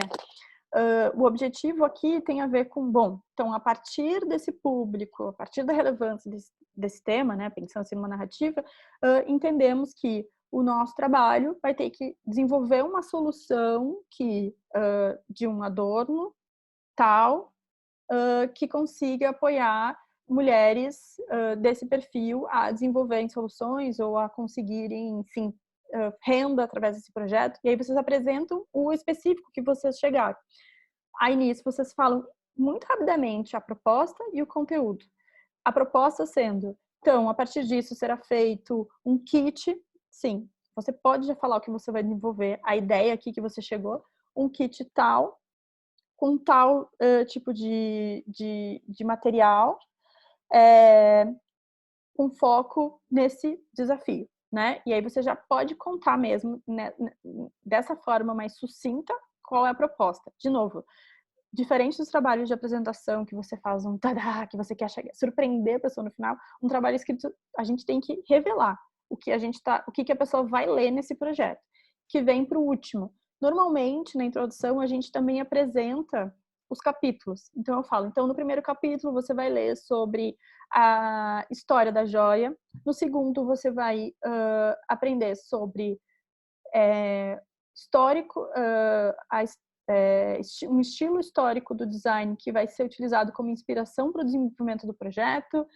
o objetivo aqui tem a ver com, então, a partir desse público, a partir da relevância desse tema, né, pensando assim numa narrativa, entendemos que o nosso trabalho vai ter que desenvolver uma solução de um adorno tal, que consiga apoiar mulheres desse perfil a desenvolverem soluções ou a conseguirem, enfim, renda através desse projeto. E aí vocês apresentam o específico que vocês chegaram. Aí nisso vocês falam muito rapidamente a proposta e o conteúdo. A proposta sendo, então, a partir disso será feito um kit, sim, você pode já falar o que você vai desenvolver, a ideia aqui que você chegou, um kit tal, com tal tipo de material, com foco nesse desafio, né? E aí você já pode contar mesmo, né, dessa forma mais sucinta, qual é a proposta. De novo, diferente dos trabalhos de apresentação que você faz um tadá, que você quer surpreender a pessoa no final, um trabalho escrito a gente tem que revelar o que a pessoa vai ler nesse projeto, que vem para o último. Normalmente, na introdução, a gente também apresenta os capítulos. Então eu falo, então no primeiro capítulo você vai ler sobre a história da joia, no segundo você vai aprender sobre histórico, um estilo histórico do design que vai ser utilizado como inspiração para o desenvolvimento do projeto,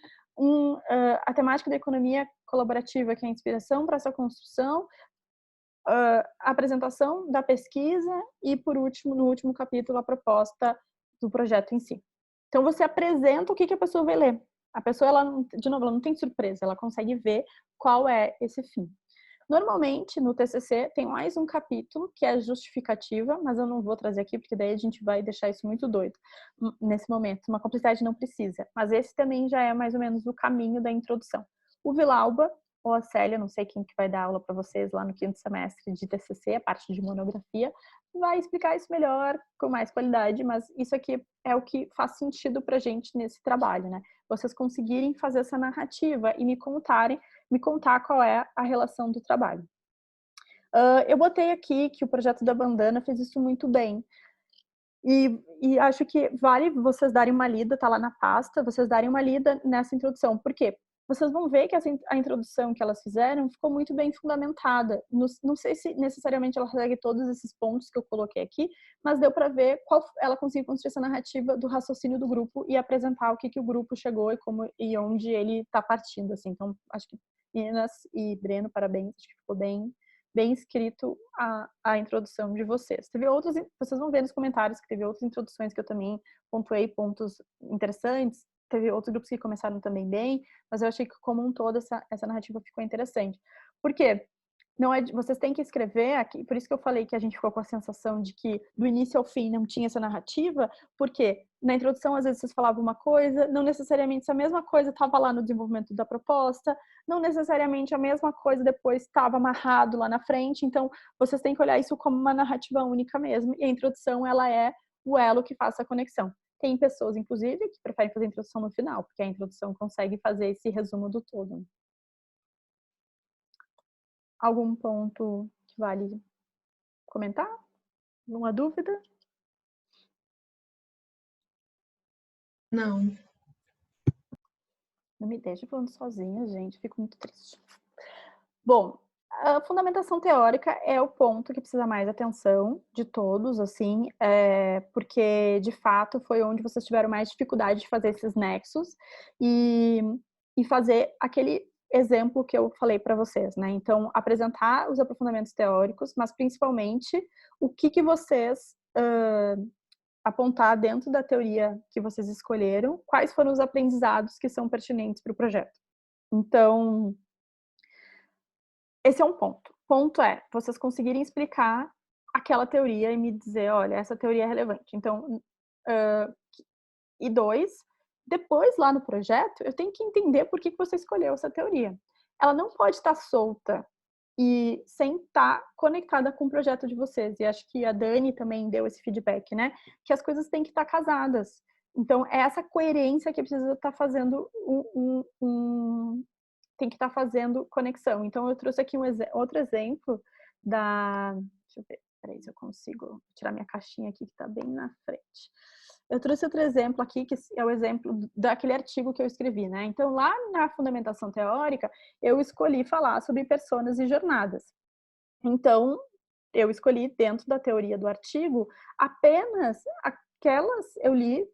a temática da economia colaborativa, que é a inspiração para essa construção, a apresentação da pesquisa e, por último, no último capítulo, a proposta do projeto em si. Então, você apresenta o que a pessoa vai ler. A pessoa, de novo, ela não tem surpresa, ela consegue ver qual é esse fim. Normalmente, no TCC, tem mais um capítulo, que é a justificativa, mas eu não vou trazer aqui, porque daí a gente vai deixar isso muito doido nesse momento. Uma complexidade não precisa. Mas esse também já é mais ou menos o caminho da introdução. O Vilauba, ou a Célia, não sei quem que vai dar aula para vocês lá no 5º semestre de TCC, a parte de monografia, vai explicar isso melhor, com mais qualidade, mas isso aqui é o que faz sentido pra gente nesse trabalho, né? Vocês conseguirem fazer essa narrativa e me contar qual é a relação do trabalho. Eu botei aqui que o projeto da Bandana fez isso muito bem. E acho que vale vocês darem uma lida, tá lá na pasta, vocês darem uma lida nessa introdução. Por quê? Vocês vão ver que a introdução que elas fizeram ficou muito bem fundamentada. Não sei se necessariamente ela segue todos esses pontos que eu coloquei aqui, mas deu para ver ela conseguiu construir essa narrativa do raciocínio do grupo e apresentar o que o grupo chegou e onde ele está partindo. Assim. Então, acho que meninas e Breno, parabéns, acho que ficou bem escrito a introdução de vocês. Vocês vão ver nos comentários que teve outras introduções que eu também pontuei pontos interessantes. teve outros grupos que começaram também bem, mas eu achei que como um todo essa narrativa ficou interessante. Por quê? Não é, vocês têm que escrever aqui, por isso que eu falei que a gente ficou com a sensação de que do início ao fim não tinha essa narrativa, porque na introdução às vezes vocês falavam uma coisa, não necessariamente essa mesma coisa estava lá no desenvolvimento da proposta, não necessariamente a mesma coisa depois estava amarrado lá na frente, então vocês têm que olhar isso como uma narrativa única mesmo, e a introdução ela é o elo que faz a conexão. Tem pessoas, inclusive, que preferem fazer a introdução no final, porque a introdução consegue fazer esse resumo do todo. Algum ponto que vale comentar? Alguma dúvida? Não. Não me deixe falando sozinha, gente. Fico muito triste. Bom, a fundamentação teórica é o ponto que precisa mais atenção de todos, assim, porque, de fato, foi onde vocês tiveram mais dificuldade de fazer esses nexos e fazer aquele exemplo que eu falei para vocês, né? Então, apresentar os aprofundamentos teóricos, mas principalmente o que vocês apontar dentro da teoria que vocês escolheram, quais foram os aprendizados que são pertinentes para o projeto. Então, esse é um ponto. Ponto é vocês conseguirem explicar aquela teoria e me dizer, olha, essa teoria é relevante. Então, e 2, depois lá no projeto, eu tenho que entender por que você escolheu essa teoria. Ela não pode estar solta e sem estar conectada com o projeto de vocês. E acho que a Dani também deu esse feedback, né? Que as coisas têm que estar casadas. Então, é essa coerência que precisa estar fazendo tem que estar fazendo conexão. Então, eu trouxe aqui outro exemplo da... Deixa eu ver, peraí se eu consigo tirar minha caixinha aqui que está bem na frente. Eu trouxe outro exemplo aqui, que é o exemplo daquele artigo que eu escrevi, né? Então, lá na fundamentação teórica, eu escolhi falar sobre personas e jornadas. Então, eu escolhi, dentro da teoria do artigo, apenas aquelas, eu li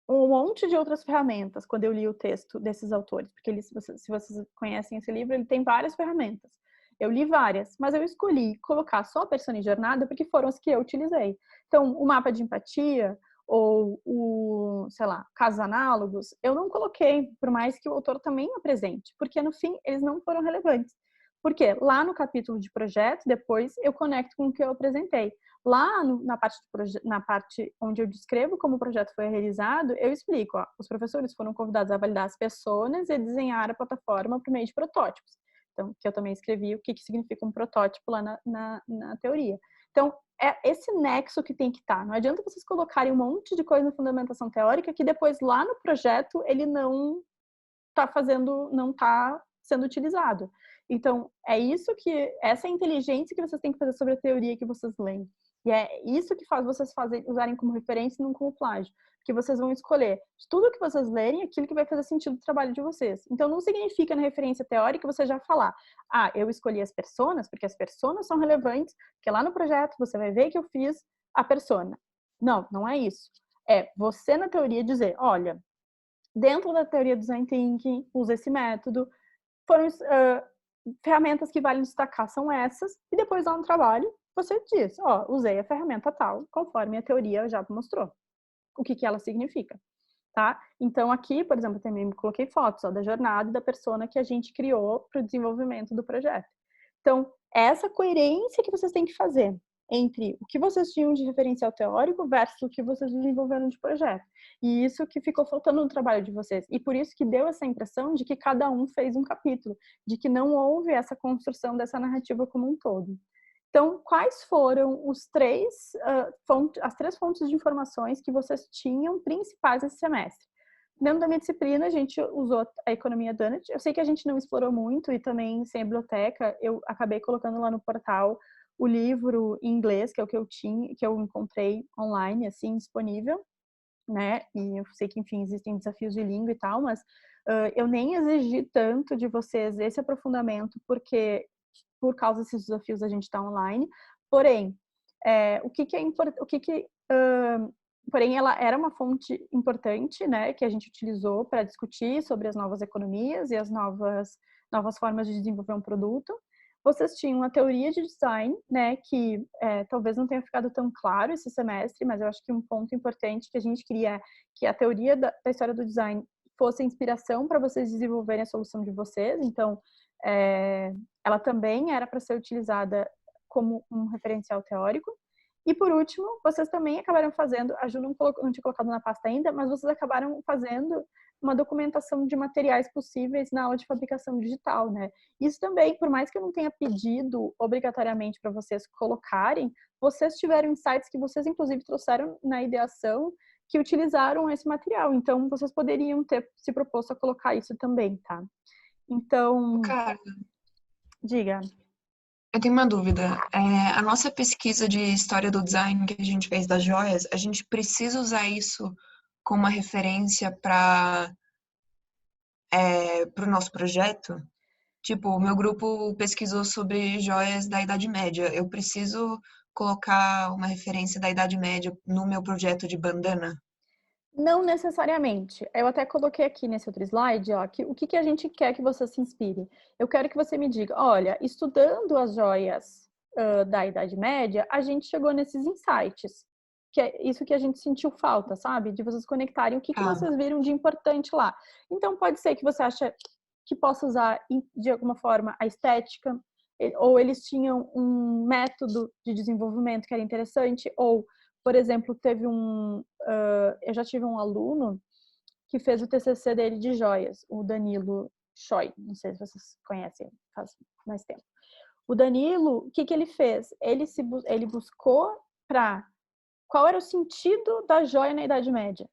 um monte de outras ferramentas quando eu li o texto desses autores, porque eles, se vocês conhecem esse livro, ele tem várias ferramentas. Eu li várias, mas eu escolhi colocar só a persona e jornada porque foram as que eu utilizei. Então, o mapa de empatia ou o, sei lá, casos análogos, eu não coloquei, por mais que o autor também apresente, porque no fim eles não foram relevantes. Porque lá no capítulo de projeto, depois eu conecto com o que eu apresentei. Lá na parte onde eu descrevo como o projeto foi realizado, eu explico, ó, os professores foram convidados a validar as pessoas e desenhar a plataforma por meio de protótipos. Então, que eu também escrevi o que significa um protótipo lá na teoria. Então, é esse nexo que tem que estar. Não adianta vocês colocarem um monte de coisa na fundamentação teórica que depois lá no projeto ele não está sendo utilizado. Então, é isso que, essa inteligência que vocês têm que fazer sobre a teoria que vocês leem. E é isso que faz vocês usarem como referência e não como plágio. Porque vocês vão escolher de tudo que vocês lerem aquilo que vai fazer sentido no trabalho de vocês. Então, não significa na referência teórica você já falar, eu escolhi as personas, porque as personas são relevantes, porque lá no projeto você vai ver que eu fiz a persona. Não, não é isso. É você na teoria dizer, olha, dentro da teoria do Design Thinking, usa esse método, foram ferramentas que valem destacar são essas, e depois lá no trabalho você diz, usei a ferramenta tal, conforme a teoria já mostrou o que ela significa, tá? Então aqui, por exemplo, eu também coloquei fotos da jornada e da persona que a gente criou para o desenvolvimento do projeto. Então, essa coerência que vocês têm que fazer entre o que vocês tinham de referencial teórico versus o que vocês desenvolveram de projeto. E isso que ficou faltando no trabalho de vocês. E por isso que deu essa impressão de que cada um fez um capítulo, de que não houve essa construção dessa narrativa como um todo. Então, quais foram as três fontes de informações que vocês tinham principais esse semestre? Dentro da minha disciplina, a gente usou a economia Donut. Eu sei que a gente não explorou muito e também sem a biblioteca, eu acabei colocando lá no portal o livro em inglês, que é o que eu tinha, que eu encontrei online, assim, disponível, né? E eu sei que, enfim, existem desafios de língua e tal, mas eu nem exigi tanto de vocês esse aprofundamento, porque por causa desses desafios a gente está online. Porém, porém, ela era uma fonte importante, né, que a gente utilizou para discutir sobre as novas economias e as novas formas de desenvolver um produto. vocês tinham a teoria de design, né, que talvez não tenha ficado tão claro esse semestre, mas eu acho que um ponto importante que a gente queria é que a teoria da história do design fosse inspiração para vocês desenvolverem a solução de vocês. Então, ela também era para ser utilizada como um referencial teórico. E, por último, vocês também acabaram fazendo, a Ju não tinha colocado na pasta ainda, mas vocês acabaram fazendo uma documentação de materiais possíveis na aula de fabricação digital, né? Isso também, por mais que eu não tenha pedido obrigatoriamente para vocês colocarem, vocês tiveram insights que vocês, inclusive, trouxeram na ideação que utilizaram esse material. Então, vocês poderiam ter se proposto a colocar isso também, tá? Então, Cara, diga. eu tenho uma dúvida. A nossa pesquisa de história do design que a gente fez das joias, a gente precisa usar isso como uma referência para o nosso projeto? Tipo, o meu grupo pesquisou sobre joias da Idade Média. Eu preciso colocar uma referência da Idade Média no meu projeto de bandana? Não necessariamente. Eu até coloquei aqui nesse outro slide, ó, o que a gente quer que você se inspire. Eu quero que você me diga, olha, estudando as joias da Idade Média, a gente chegou nesses insights. Que é isso que a gente sentiu falta, sabe? De vocês conectarem o que vocês viram de importante lá. Então, pode ser que você ache que possa usar, de alguma forma, a estética, ou eles tinham um método de desenvolvimento que era interessante, ou por exemplo, eu já tive um aluno que fez o TCC dele de joias, o Danilo Choi, não sei se vocês conhecem, faz mais tempo. O Danilo, o que ele fez? Ele buscou qual era o sentido da joia na Idade Média.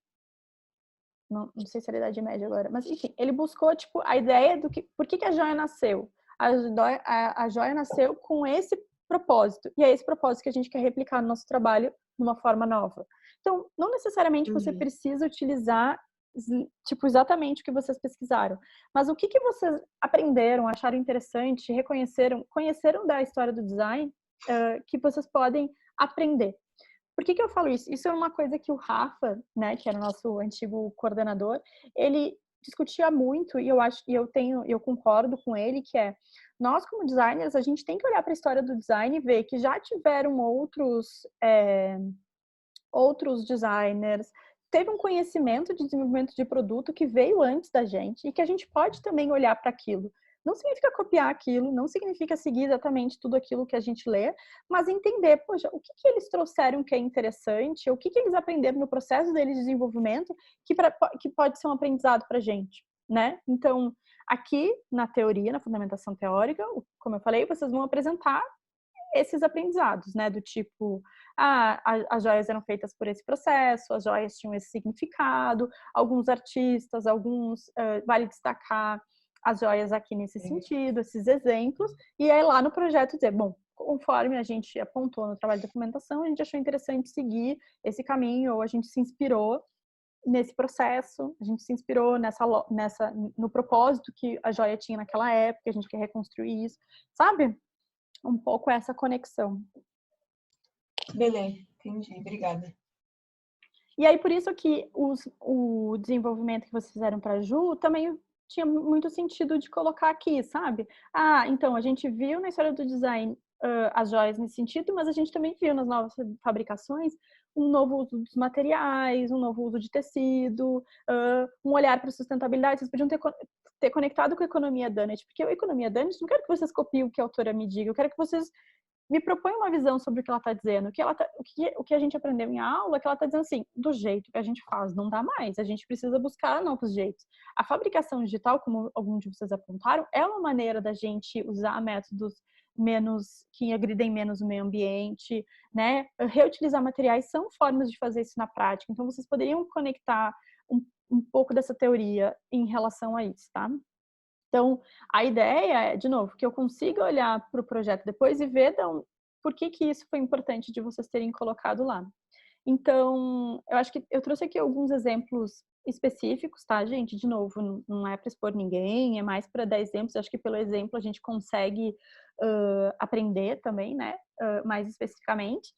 Não sei se era Idade Média agora, mas enfim, ele buscou tipo a ideia por que a joia nasceu. A joia nasceu com esse propósito, e é esse propósito que a gente quer replicar no nosso trabalho de uma forma nova. Então, não necessariamente você precisa utilizar tipo exatamente o que vocês pesquisaram, mas o que vocês aprenderam, acharam interessante, conheceram da história do design que vocês podem aprender. Por que eu falo isso? Isso é uma coisa que o Rafa, né, que era o nosso antigo coordenador, ele discutia muito, e eu concordo com ele, que nós como designers, a gente tem que olhar para a história do design e ver que já tiveram outros designers, teve um conhecimento de desenvolvimento de produto que veio antes da gente e que a gente pode também olhar para aquilo. Não significa copiar aquilo, não significa seguir exatamente tudo aquilo que a gente lê, mas entender, poxa, o que eles trouxeram que é interessante, o que eles aprenderam no processo deles de desenvolvimento que pode ser um aprendizado para a gente, né? Então, aqui na teoria, na fundamentação teórica, como eu falei, vocês vão apresentar esses aprendizados, né? Do tipo, as joias eram feitas por esse processo, as joias tinham esse significado, alguns artistas, vale destacar as joias aqui nesse sentido, esses exemplos, e aí lá no projeto dizer, bom, conforme a gente apontou no trabalho de documentação, a gente achou interessante seguir esse caminho, ou a gente se inspirou nesse processo, a gente se inspirou no propósito que a joia tinha naquela época, a gente quer reconstruir isso, sabe? Um pouco essa conexão. Beleza, entendi, obrigada. E aí, por isso que o desenvolvimento que vocês fizeram para a Ju também tinha muito sentido de colocar aqui, sabe? Então, a gente viu na história do design as joias nesse sentido, mas a gente também viu nas novas fabricações um novo uso dos materiais, um novo uso de tecido, um olhar para a sustentabilidade. Vocês podiam ter conectado com a economia Dunnett, porque a economia Dunnett, não quero que vocês copiem o que a autora me diga, eu quero que vocês me proponham uma visão sobre o que ela está dizendo. O que a gente aprendeu em aula, que ela está dizendo assim, do jeito que a gente faz, não dá mais, a gente precisa buscar novos jeitos. A fabricação digital, como alguns de vocês apontaram, é uma maneira da gente usar métodos que agridem menos o meio ambiente, né? Reutilizar materiais são formas de fazer isso na prática. Então, vocês poderiam conectar um pouco dessa teoria em relação a isso, tá? Então, a ideia é, de novo, que eu consiga olhar para o projeto depois e ver por que isso foi importante de vocês terem colocado lá. Então, eu acho que eu trouxe aqui alguns exemplos específicos, tá, gente? De novo, não é para expor ninguém, é mais para dar exemplos. Eu acho que pelo exemplo a gente consegue aprender também, né? Mais especificamente.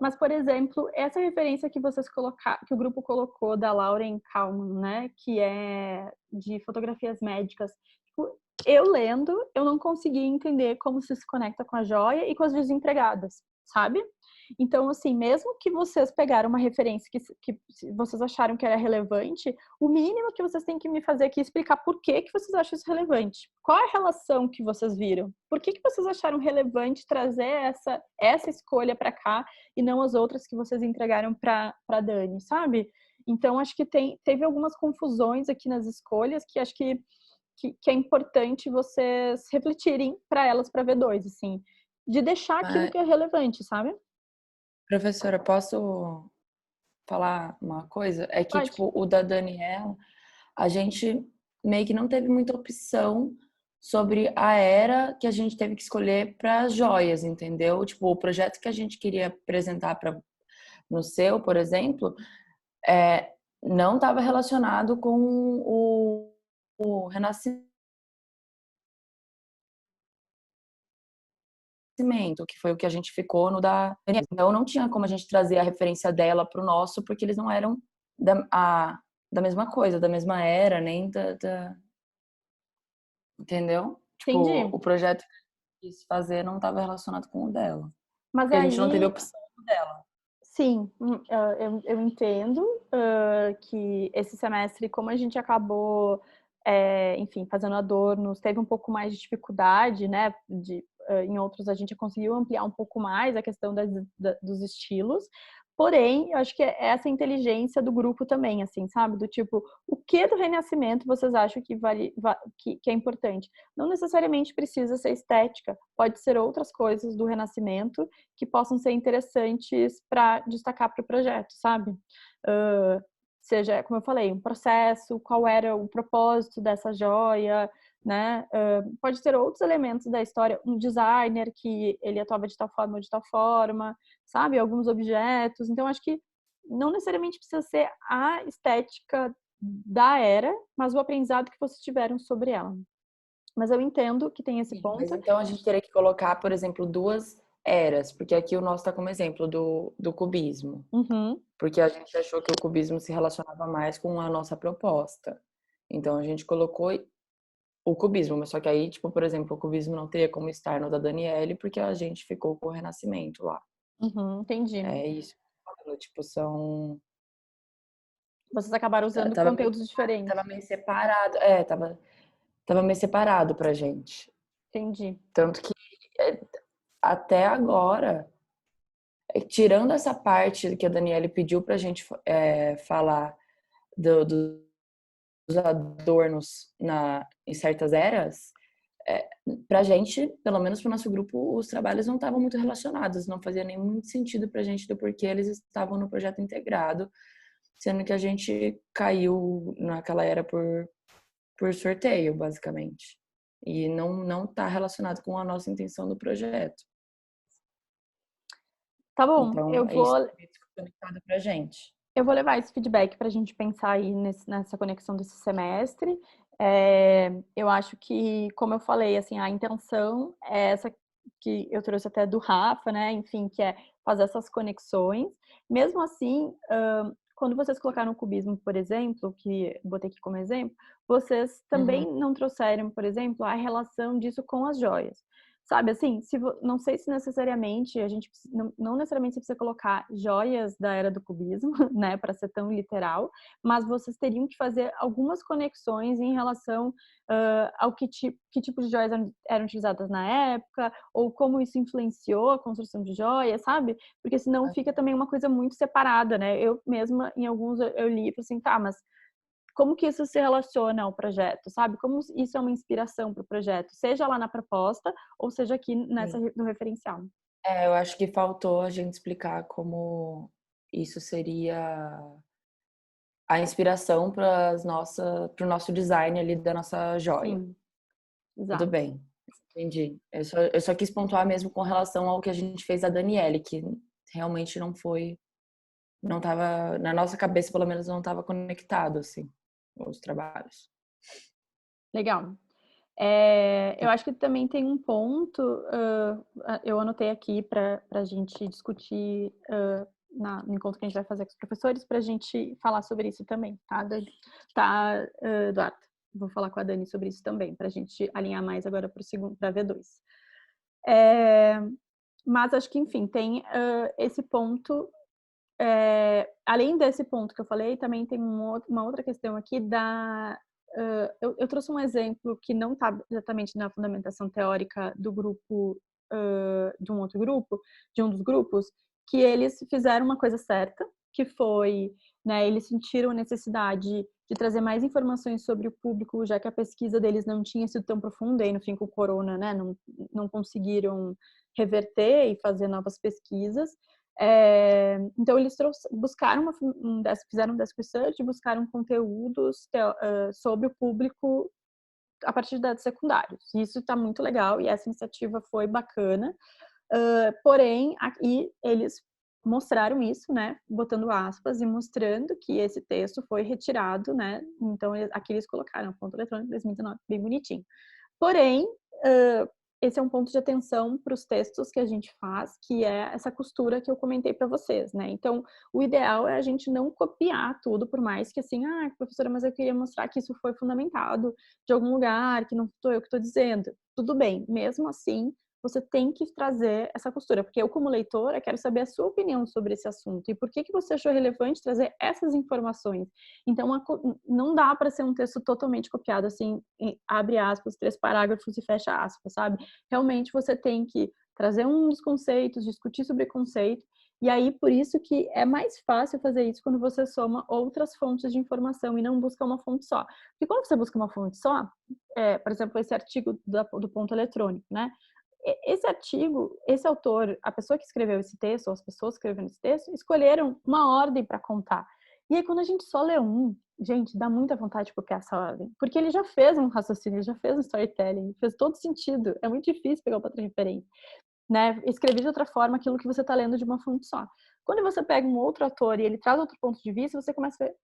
Mas, por exemplo, essa referência que que o grupo colocou da Lauren Kalman, né? Que é de fotografias médicas. eu lendo, eu não consegui entender como se conecta com a joia e com as desempregadas, sabe? Então, assim, mesmo que vocês pegaram uma referência que vocês acharam que era relevante, o mínimo que vocês têm que me fazer aqui é explicar por que vocês acham isso relevante. Qual é a relação que vocês viram? Por que vocês acharam relevante trazer essa escolha para cá e não as outras que vocês entregaram para Dani, sabe? Então, acho que teve algumas confusões aqui nas escolhas que acho que é importante vocês refletirem para elas para V2, assim, de deixar aquilo que é relevante, sabe? Professora, posso falar uma coisa? É que, Pode. tipo, o da Daniela, a gente meio que não teve muita opção sobre a era que a gente teve que escolher para as joias, entendeu? Tipo, o projeto que a gente queria apresentar no seu, por exemplo, não estava relacionado com o renascimento, que foi o que a gente ficou no da Daniela. Então, não tinha como a gente trazer a referência dela para o nosso, porque eles não eram da mesma coisa, da mesma era, nem entendeu? Tipo, Entendi. o projeto que quis fazer não estava relacionado com o dela. Mas Porque a gente não teve aí, opção dela. sim, eu entendo que esse semestre, como a gente acabou, enfim, fazendo adornos, teve um pouco mais de dificuldade, né? Em outros a gente conseguiu ampliar um pouco mais a questão dos estilos. Porém, eu acho que é essa inteligência do grupo também, assim, sabe? Do tipo, o que do Renascimento vocês acham que que é importante? Não necessariamente precisa ser estética, pode ser outras coisas do Renascimento que possam ser interessantes para destacar para o projeto, sabe? Seja, como eu falei, um processo, qual era o propósito dessa joia, né? Pode ter outros elementos da história, um designer que ele atuava de tal forma ou de tal forma, sabe? Alguns objetos. Então, acho que não necessariamente precisa ser a estética da era, mas o aprendizado que vocês tiveram sobre ela. Mas eu entendo que tem esse Sim, mas ponto. então a gente teria que colocar, por exemplo, duas eras, porque aqui o nosso está como exemplo do cubismo. Uhum. Porque a gente achou que o cubismo se relacionava mais com a nossa proposta. Então a gente colocou o cubismo, mas só que aí, tipo, por exemplo, o cubismo não teria como estar no da Daniele, porque a gente ficou com o Renascimento lá. Entendi. É isso. Tipo, são. Vocês acabaram usando Tava conteúdos diferentes. tava meio separado. Tava meio separado pra gente. Entendi. Tanto que até agora, tirando essa parte que a Daniele pediu pra gente falar dos adornos em certas eras, pra gente, pelo menos pro nosso grupo, os trabalhos não estavam muito relacionados, não fazia nem muito sentido pra gente do porquê eles estavam no projeto integrado, sendo que a gente caiu naquela era por sorteio, basicamente. E não tá relacionado com a nossa intenção do projeto. Tá bom, Então, é isso que é conectado pra gente. eu vou levar esse feedback para a gente pensar aí nessa conexão desse semestre. Eu acho que, como eu falei, assim, a intenção é essa que eu trouxe até do Rafa, né? Enfim, que é fazer essas conexões. Mesmo assim, quando vocês colocaram o cubismo, por exemplo, que eu botei aqui como exemplo, vocês também não trouxeram, por exemplo, a relação disso com as joias. Sabe, assim, não sei se necessariamente a gente não necessariamente você precisa colocar joias da era do cubismo, né, para ser tão literal, mas vocês teriam que fazer algumas conexões em relação ao que tipo de joias eram utilizadas na época, ou como isso influenciou a construção de joias, sabe? Porque senão fica também uma coisa muito separada, né? Eu mesma, em alguns, eu li e falei assim, tá, mas como que isso se relaciona ao projeto, sabe? Como isso é uma inspiração para o projeto, seja lá na proposta ou seja aqui no referencial. Eu acho que faltou a gente explicar como isso seria a inspiração para o nosso design ali da nossa joia. Sim, Tudo exato. bem, entendi. Eu só quis pontuar mesmo com relação ao que a gente fez da Daniele, que realmente não estava, na nossa cabeça pelo menos não estava conectado, assim, os trabalhos. Legal. Eu acho que também tem um ponto, eu anotei aqui para a gente discutir no encontro que a gente vai fazer com os professores, para a gente falar sobre isso também, tá, Eduardo? vou falar com a Dani sobre isso também, para a gente alinhar mais agora para V2. Mas acho que, enfim, tem esse ponto. Além desse ponto que eu falei, também tem uma outra questão aqui eu trouxe um exemplo que não está exatamente na fundamentação teórica do grupo, de um dos grupos, que eles fizeram uma coisa certa, que foi, né, eles sentiram a necessidade de trazer mais informações sobre o público, já que a pesquisa deles não tinha sido tão profunda, e no fim com o corona, né, não conseguiram reverter e fazer novas pesquisas. Então eles buscaram fizeram um desk research, buscaram conteúdos sobre o público a partir de dados secundários. Isso está muito legal e essa iniciativa foi bacana. Porém, aqui eles mostraram isso, né, botando aspas e mostrando que esse texto foi retirado, né, então aqui eles colocaram ponto eletrônico 2019, bem bonitinho. Porém, esse é um ponto de atenção para os textos que a gente faz, que é essa costura que eu comentei para vocês, né? Então, o ideal é a gente não copiar tudo, por mais que assim, professora, mas eu queria mostrar que isso foi fundamentado de algum lugar, que não sou eu que estou dizendo. Tudo bem, mesmo assim, você tem que trazer essa costura, porque eu, como leitora, quero saber a sua opinião sobre esse assunto e por que você achou relevante trazer essas informações. Então, não dá para ser um texto totalmente copiado, assim, abre aspas, 3 parágrafos e fecha aspas, sabe? Realmente você tem que trazer um dos conceitos, discutir sobre conceito, e aí por isso que é mais fácil fazer isso quando você soma outras fontes de informação e não busca uma fonte só. Porque quando você busca uma fonte só, por exemplo, esse artigo do ponto eletrônico, né? Esse artigo, esse autor, a pessoa que escreveu esse texto, ou as pessoas que escreveram esse texto, escolheram uma ordem para contar. E aí, quando a gente só lê gente, dá muita vontade de copiar essa ordem. Porque ele já fez um raciocínio, ele já fez um storytelling, fez todo sentido. É muito difícil pegar outra referência, né? Escrever de outra forma aquilo que você está lendo de uma fonte só. Quando você pega um outro autor e ele traz outro ponto de vista, você começa a ver,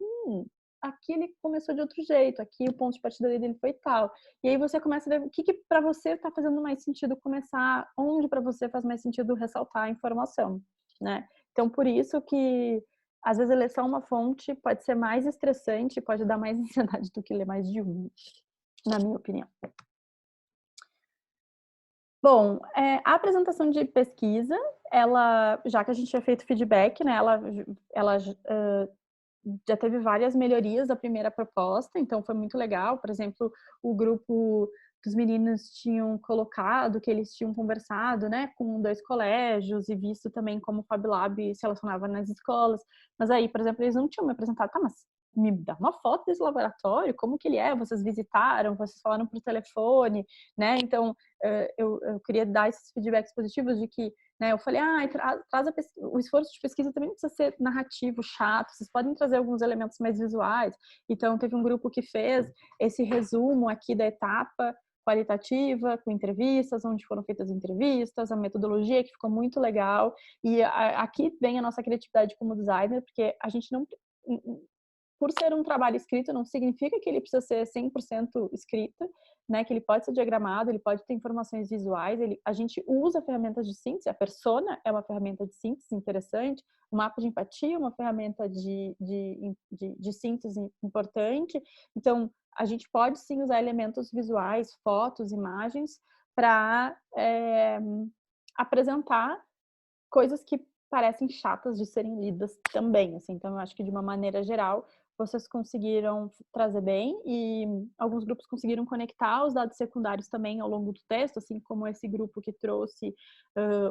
aqui ele começou de outro jeito, aqui o ponto de partida dele foi tal. E aí você começa a ver o que para você está fazendo mais sentido começar, onde para você faz mais sentido ressaltar a informação, né? Então, por isso que às vezes ler só uma fonte pode ser mais estressante, pode dar mais ansiedade do que ler mais de uma, na minha opinião. Bom, a apresentação de pesquisa, ela, já que a gente tinha feito feedback, né, ela já teve várias melhorias da primeira proposta, então foi muito legal. Por exemplo, o grupo dos meninos tinham colocado que eles tinham conversado, né, com 2 colégios e visto também como o Fab Lab se relacionava nas escolas. Mas aí, por exemplo, eles não tinham me apresentado, mas me dá uma foto desse laboratório, como que ele é? Vocês visitaram, vocês falaram por telefone, né? Então, eu queria dar esses feedbacks positivos de que, né, eu falei, o esforço de pesquisa também não precisa ser narrativo, chato, vocês podem trazer alguns elementos mais visuais. Então, teve um grupo que fez esse resumo aqui da etapa qualitativa, com entrevistas, onde foram feitas entrevistas, a metodologia que ficou muito legal. E aqui vem a nossa criatividade como designer, porque a gente não... Por ser um trabalho escrito, não significa que ele precisa ser 100% escrito, né? Que ele pode ser diagramado, ele pode ter informações visuais, a gente usa ferramentas de síntese, a persona é uma ferramenta de síntese interessante, o mapa de empatia é uma ferramenta de síntese importante, então a gente pode sim usar elementos visuais, fotos, imagens, para apresentar coisas que parecem chatas de serem lidas também, assim. Então eu acho que de uma maneira geral vocês conseguiram trazer bem e alguns grupos conseguiram conectar os dados secundários também ao longo do texto, assim como esse grupo que trouxe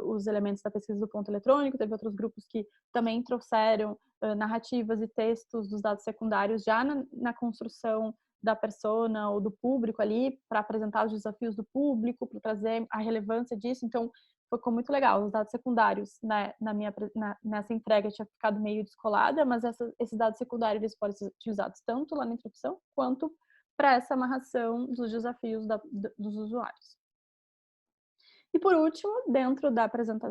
os elementos da pesquisa do ponto eletrônico, teve outros grupos que também trouxeram narrativas e textos dos dados secundários já na construção da persona ou do público ali, para apresentar os desafios do público, para trazer a relevância disso. Então, ficou muito legal. Os dados secundários, né, nessa entrega tinha ficado meio descolada, mas esses dados secundários eles podem ser utilizados tanto lá na introdução quanto para essa amarração dos desafios dos usuários. E por último, dentro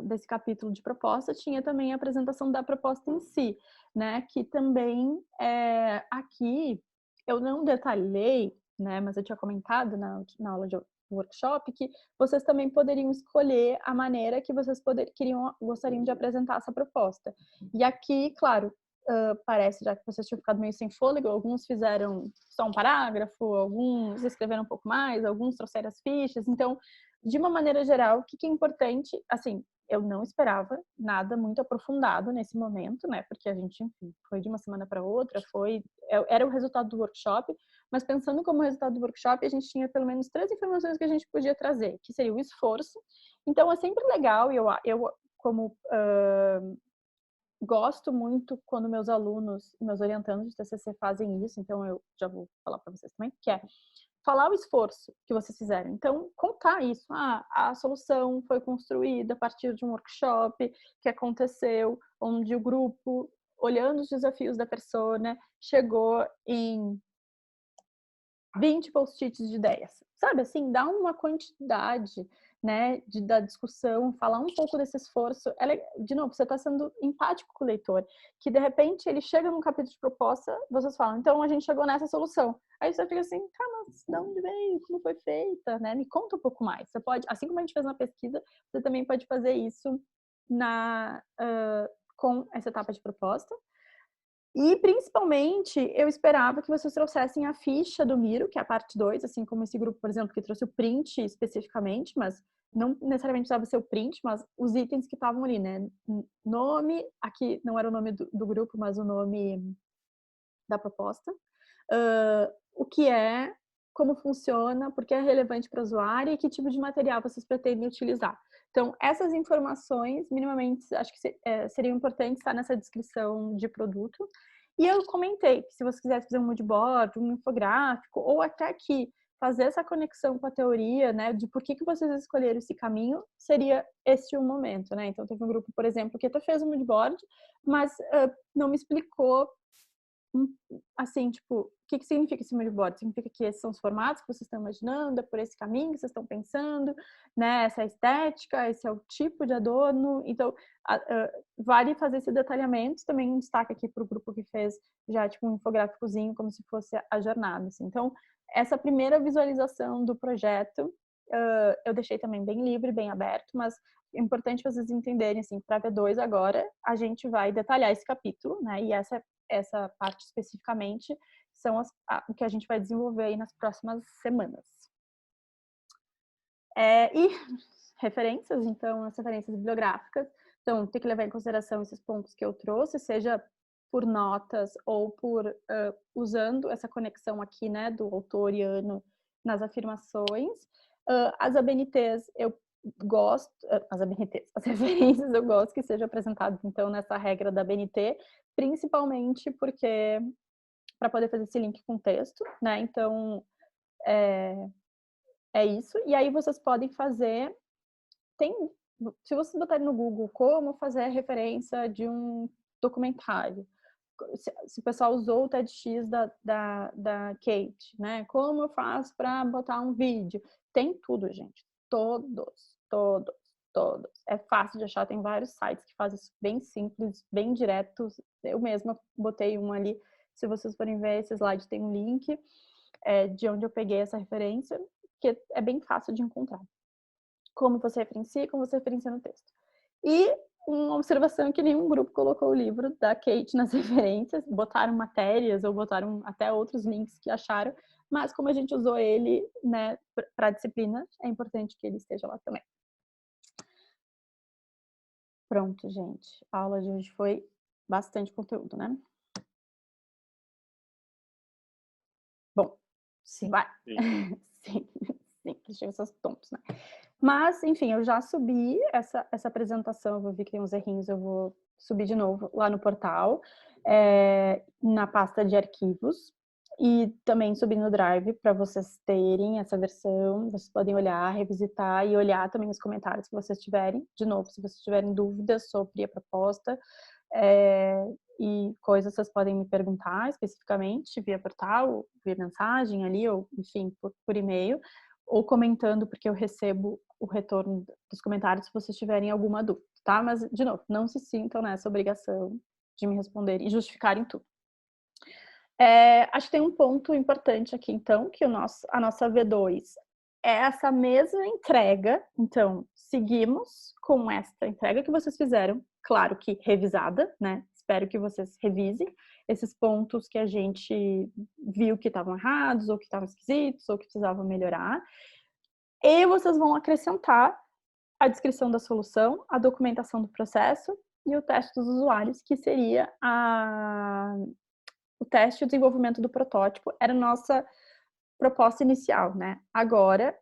desse capítulo de proposta, tinha também a apresentação da proposta em si, né, que também aqui eu não detalhei, né, mas eu tinha comentado na aula de workshop que vocês também poderiam escolher a maneira que vocês gostariam de apresentar essa proposta. E aqui, claro, parece, já que vocês tinham ficado meio sem fôlego, alguns fizeram só um parágrafo, alguns escreveram um pouco mais, alguns trouxeram as fichas. Então, de uma maneira geral, o que é importante, assim, eu não esperava nada muito aprofundado nesse momento, né? Porque a gente, enfim, foi de uma semana para outra, era o resultado do workshop, mas pensando como resultado do workshop, a gente tinha pelo menos 3 informações que a gente podia trazer, que seria o esforço. Então, é sempre legal, e eu como gosto muito quando meus alunos e meus orientandos de TCC fazem isso, então eu já vou falar para vocês também, que é falar o esforço que vocês fizeram. Então, contar isso. A solução foi construída a partir de um workshop que aconteceu, onde o grupo, olhando os desafios da persona, chegou em 20 post-its de ideias. Sabe, assim, dá uma quantidade, né, da discussão, falar um pouco desse esforço. De novo, você está sendo empático com o leitor, que de repente ele chega num capítulo de proposta, vocês falam, então a gente chegou nessa solução. Aí você fica assim, tá, mas de onde veio? Como foi feita? Né? Me conta um pouco mais. Você pode, assim como a gente fez na pesquisa, você também pode fazer isso com essa etapa de proposta. E, principalmente, eu esperava que vocês trouxessem a ficha do Miro, que é a parte 2, assim como esse grupo, por exemplo, que trouxe o print especificamente, mas não necessariamente precisava ser o print, mas os itens que estavam ali, né? Nome, aqui não era o nome do grupo, mas o nome da proposta. O que é, como funciona, por que é relevante para o usuário e que tipo de material vocês pretendem utilizar. Então, essas informações, minimamente, acho que seriam importantes estar nessa descrição de produto. E eu comentei que se você quisesse fazer um mood board, um infográfico, ou até aqui fazer essa conexão com a teoria, né, de por que vocês escolheram esse caminho, seria este o momento, né? Então, teve um grupo, por exemplo, que até fez um mood board, mas não me explicou assim, tipo, o que significa esse mood board? Significa que esses são os formatos que vocês estão imaginando, é por esse caminho que vocês estão pensando, né? Essa é a estética, esse é o tipo de adorno. Então, vale fazer esse detalhamento. Também um destaque aqui para o grupo que fez já, tipo, um infográficozinho, como se fosse a jornada. Assim. Então, essa primeira visualização do projeto, eu deixei também bem livre, bem aberto, mas é importante vocês entenderem, assim, para a V2 agora, a gente vai detalhar esse capítulo, né? E essa parte especificamente são o que a gente vai desenvolver aí nas próximas semanas. E referências, então, as referências bibliográficas. Então, tem que levar em consideração esses pontos que eu trouxe, seja por notas ou por usando essa conexão aqui, né, do autor e ano nas afirmações. As ABNTs, eu gosto, as referências eu gosto que seja apresentado, então, nessa regra da ABNT, principalmente porque para poder fazer esse link com o texto, né? Então, é isso. E aí vocês podem fazer, se vocês botarem no Google como fazer referência de um documentário, se o pessoal usou o TEDx da Kate, né? Como eu faço para botar um vídeo? Tem tudo, gente. Todos. É fácil de achar, tem vários sites que fazem isso bem simples, bem diretos. Eu mesma botei um ali. Se vocês forem ver esse slide, tem um link de onde eu peguei essa referência, que é bem fácil de encontrar. Como você referencia, como você referencia no texto. E uma observação que nenhum grupo colocou o livro da Kate nas referências, botaram matérias ou botaram até outros links que acharam, mas como a gente usou ele, né, para a disciplina, é importante que ele esteja lá também. Pronto, gente. A aula de hoje foi bastante conteúdo, né? Bom, Sim. vai. Sim, deixa eu ver seus tontos, né? Mas, enfim, eu já subi essa apresentação, eu vou ver que tem uns errinhos, eu vou subir de novo lá no portal, na pasta de arquivos, e também subir no Drive para vocês terem essa versão, vocês podem olhar, revisitar e olhar também os comentários que vocês tiverem. De novo, se vocês tiverem dúvidas sobre a proposta e coisas, vocês podem me perguntar especificamente via portal, via mensagem ali, ou enfim, por e-mail, ou comentando, porque eu recebo o retorno dos comentários se vocês tiverem alguma dúvida, tá? Mas, de novo, não se sintam nessa obrigação de me responder e justificarem tudo. Acho que tem um ponto importante aqui, então, que a nossa V2 é essa mesma entrega. Então, seguimos com esta entrega que vocês fizeram, claro que revisada, né? espero que vocês revisem esses pontos que a gente viu que estavam errados, ou que estavam esquisitos, ou que precisavam melhorar. E vocês vão acrescentar a descrição da solução, a documentação do processo e o teste dos usuários, que seria o teste e o desenvolvimento do protótipo. Era a nossa proposta inicial, né? Agora,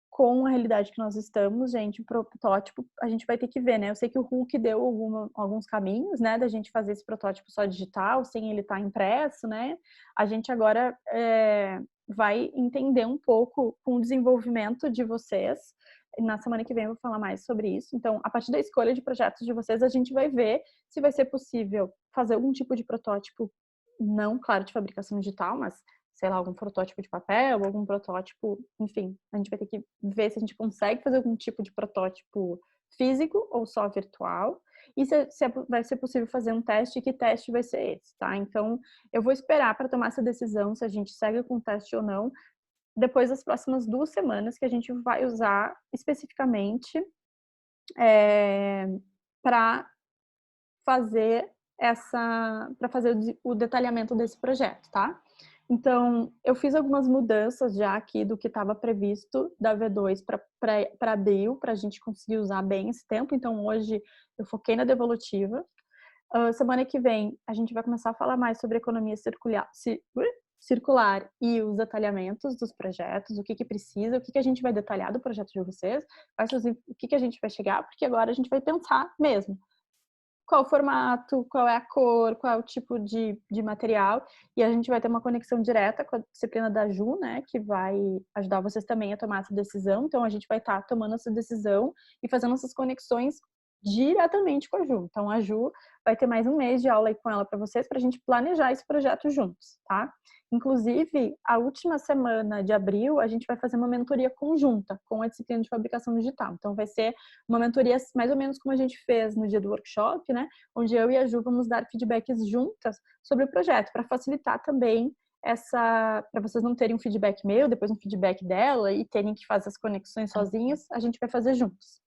com a realidade que nós estamos, gente, o protótipo a gente vai ter que ver, né? Eu sei que o Hulk deu alguns caminhos, né, da gente fazer esse protótipo só digital, sem ele estar impresso, né? A gente agora vai entender um pouco com o desenvolvimento de vocês. Na semana que vem eu vou falar mais sobre isso. Então, a partir da escolha de projetos de vocês, a gente vai ver se vai ser possível fazer algum tipo de protótipo, não, claro, de fabricação digital, mas sei lá, algum protótipo de papel, algum protótipo, enfim, a gente vai ter que ver se a gente consegue fazer algum tipo de protótipo físico ou só virtual, e se vai ser possível fazer um teste, e que teste vai ser esse, tá? Então, eu vou esperar para tomar essa decisão, se a gente segue com o teste ou não, depois das próximas 2 semanas, que a gente vai usar especificamente para fazer o detalhamento desse projeto, tá? Então, eu fiz algumas mudanças já aqui do que estava previsto da V2 para abril, para a gente conseguir usar bem esse tempo. Então, hoje eu foquei na devolutiva. Semana que vem, a gente vai começar a falar mais sobre economia circular e os detalhamentos dos projetos, o que precisa, o que a gente vai detalhar do projeto de vocês, o que a gente vai chegar, porque agora a gente vai pensar mesmo. Qual o formato, qual é a cor, qual é o tipo de material, e a gente vai ter uma conexão direta com a disciplina da Ju, né, que vai ajudar vocês também a tomar essa decisão. Então, a gente vai estar tomando essa decisão e fazendo essas conexões diretamente com a Ju. Então, a Ju vai ter mais um mês de aula aí com ela para vocês, para a gente planejar esse projeto juntos, tá? Inclusive, a última semana de abril, a gente vai fazer uma mentoria conjunta com a disciplina de fabricação digital. Então, vai ser uma mentoria mais ou menos como a gente fez no dia do workshop, né? Onde eu e a Ju vamos dar feedbacks juntas sobre o projeto, para facilitar também para vocês não terem um feedback meu, depois um feedback dela e terem que fazer as conexões sozinhas, a gente vai fazer juntos.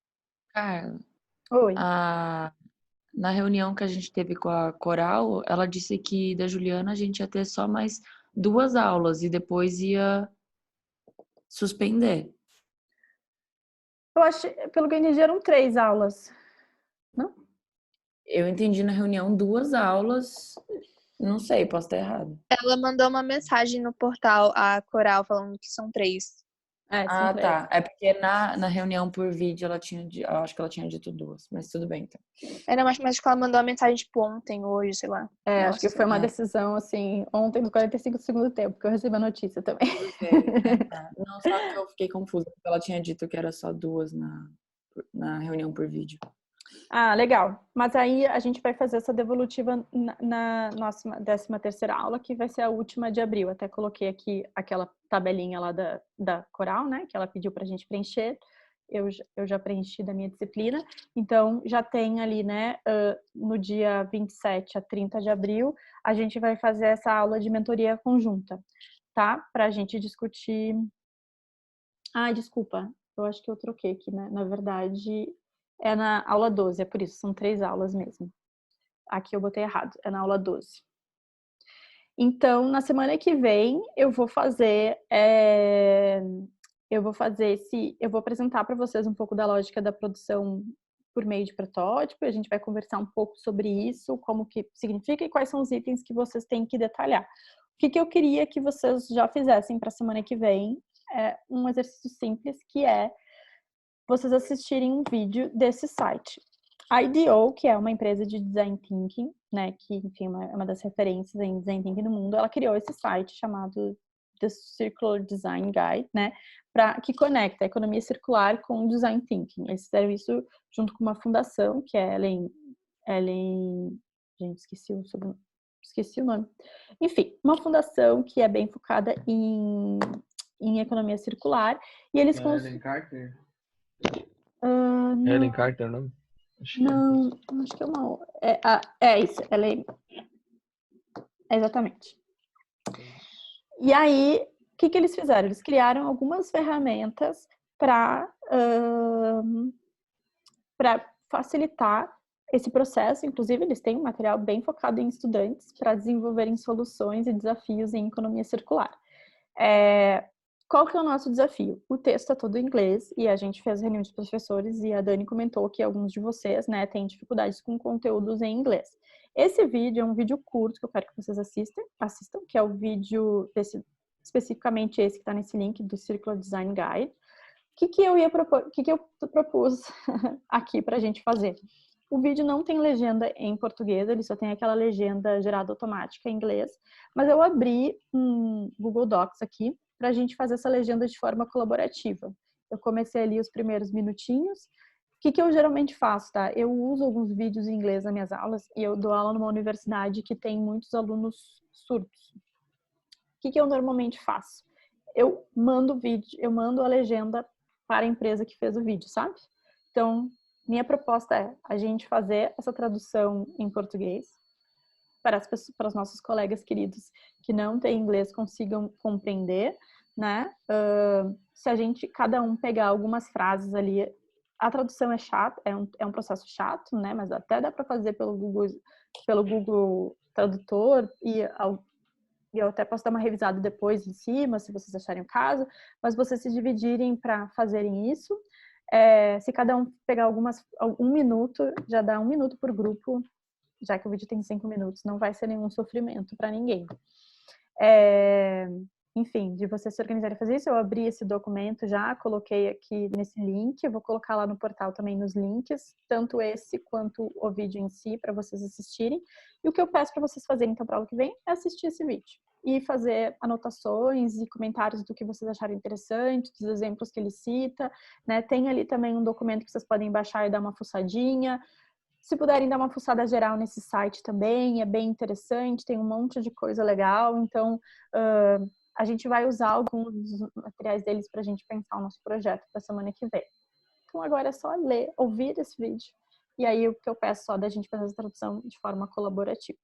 Carla, Oi. Na reunião que a gente teve com a Coral, ela disse que da Juliana a gente ia ter só mais 2 aulas e depois ia suspender. Eu acho, pelo que eu entendi, eram 3 aulas. Não? Eu entendi na reunião 2 aulas, não sei, posso estar errado. Ela mandou uma mensagem no portal, a Coral, falando que são 3. São 3. Tá. É porque na reunião por vídeo eu acho que ela tinha dito 2, mas tudo bem então. Era mais que ela mandou uma mensagem tipo ontem, hoje, sei lá. Acho que foi uma decisão assim, ontem do 45 do segundo tempo, que eu recebi a notícia também. Não, só que eu fiquei confusa, porque ela tinha dito que era só 2 na reunião por vídeo. Legal. Mas aí a gente vai fazer essa devolutiva na nossa 13ª aula, que vai ser a última de abril. Até coloquei aqui aquela tabelinha lá da Coral, né? Que ela pediu pra gente preencher. Eu já preenchi da minha disciplina. Então, já tem ali, né? No dia 27 a 30 de abril, a gente vai fazer essa aula de mentoria conjunta, tá? Pra gente discutir... desculpa. Eu acho que eu troquei aqui, né? Na verdade... É na aula 12, é por isso, são 3 aulas mesmo. Aqui eu botei errado, é na aula 12. Então, na semana que vem, eu vou apresentar para vocês um pouco da lógica da produção por meio de protótipo, a gente vai conversar um pouco sobre isso, como que significa e quais são os itens que vocês têm que detalhar. O que eu queria que vocês já fizessem para a semana que vem é um exercício simples, que é vocês assistirem um vídeo desse site. A IDEO, que é uma empresa de Design Thinking, né, que, enfim, é uma das referências em Design Thinking no mundo, ela criou esse site chamado The Circular Design Guide, né, que conecta a economia circular com o Design Thinking. Eles fizeram isso junto com uma fundação, que é gente, esqueci o nome. Enfim, uma fundação que é bem focada em economia circular, e eles... Ellen Carter? Não. Ellen Carter, não? Não, acho que é uma... É isso, ela é... Exatamente. E aí, o que eles fizeram? Eles criaram algumas ferramentas para facilitar Esse processo, inclusive, eles têm um material bem focado em estudantes para desenvolverem soluções e desafios em economia circular. Qual que é o nosso desafio? O texto é todo em inglês e a gente fez reunião de professores e a Dani comentou que alguns de vocês, né, têm dificuldades com conteúdos em inglês. Esse vídeo é um vídeo curto que eu quero que vocês assistam, que é o vídeo especificamente esse que está nesse link do Circular Design Guide. O que eu propus aqui para a gente fazer? O vídeo não tem legenda em português, ele só tem aquela legenda gerada automática em inglês, mas eu abri um Google Docs aqui para a gente fazer essa legenda de forma colaborativa. Eu comecei ali os primeiros minutinhos. O que eu geralmente faço, tá? Eu uso alguns vídeos em inglês nas minhas aulas e eu dou aula numa universidade que tem muitos alunos surdos. O que eu normalmente faço? Eu mando o vídeo, eu mando a legenda para a empresa que fez o vídeo, sabe? Então, minha proposta é a gente fazer essa tradução em português para os nossos colegas queridos que não têm inglês consigam compreender, né? Se a gente, cada um pegar algumas frases ali, a tradução é chata, é um processo chato, né? Mas até dá para fazer pelo Google Tradutor e eu até posso dar uma revisada depois em cima, se vocês acharem o caso, mas vocês se dividirem para fazerem isso. Se cada um pegar um minuto, já dá 1 minuto por grupo, já que o vídeo tem 5 minutos, não vai ser nenhum sofrimento para ninguém. Enfim, de vocês se organizarem a fazer isso, eu abri esse documento já, coloquei aqui nesse link, eu vou colocar lá no portal também nos links, tanto esse quanto o vídeo em si, para vocês assistirem. E o que eu peço para vocês fazerem, então, para aula que vem, é assistir esse vídeo. E fazer anotações e comentários do que vocês acharem interessante, dos exemplos que ele cita, né? Tem ali também um documento que vocês podem baixar e dar uma fuçadinha. Se puderem dar uma fuçada geral nesse site também, é bem interessante, tem um monte de coisa legal, então a gente vai usar alguns dos materiais deles para a gente pensar o nosso projeto para a semana que vem. Então agora é só ler, ouvir esse vídeo, e aí o que eu peço só da gente fazer essa tradução de forma colaborativa.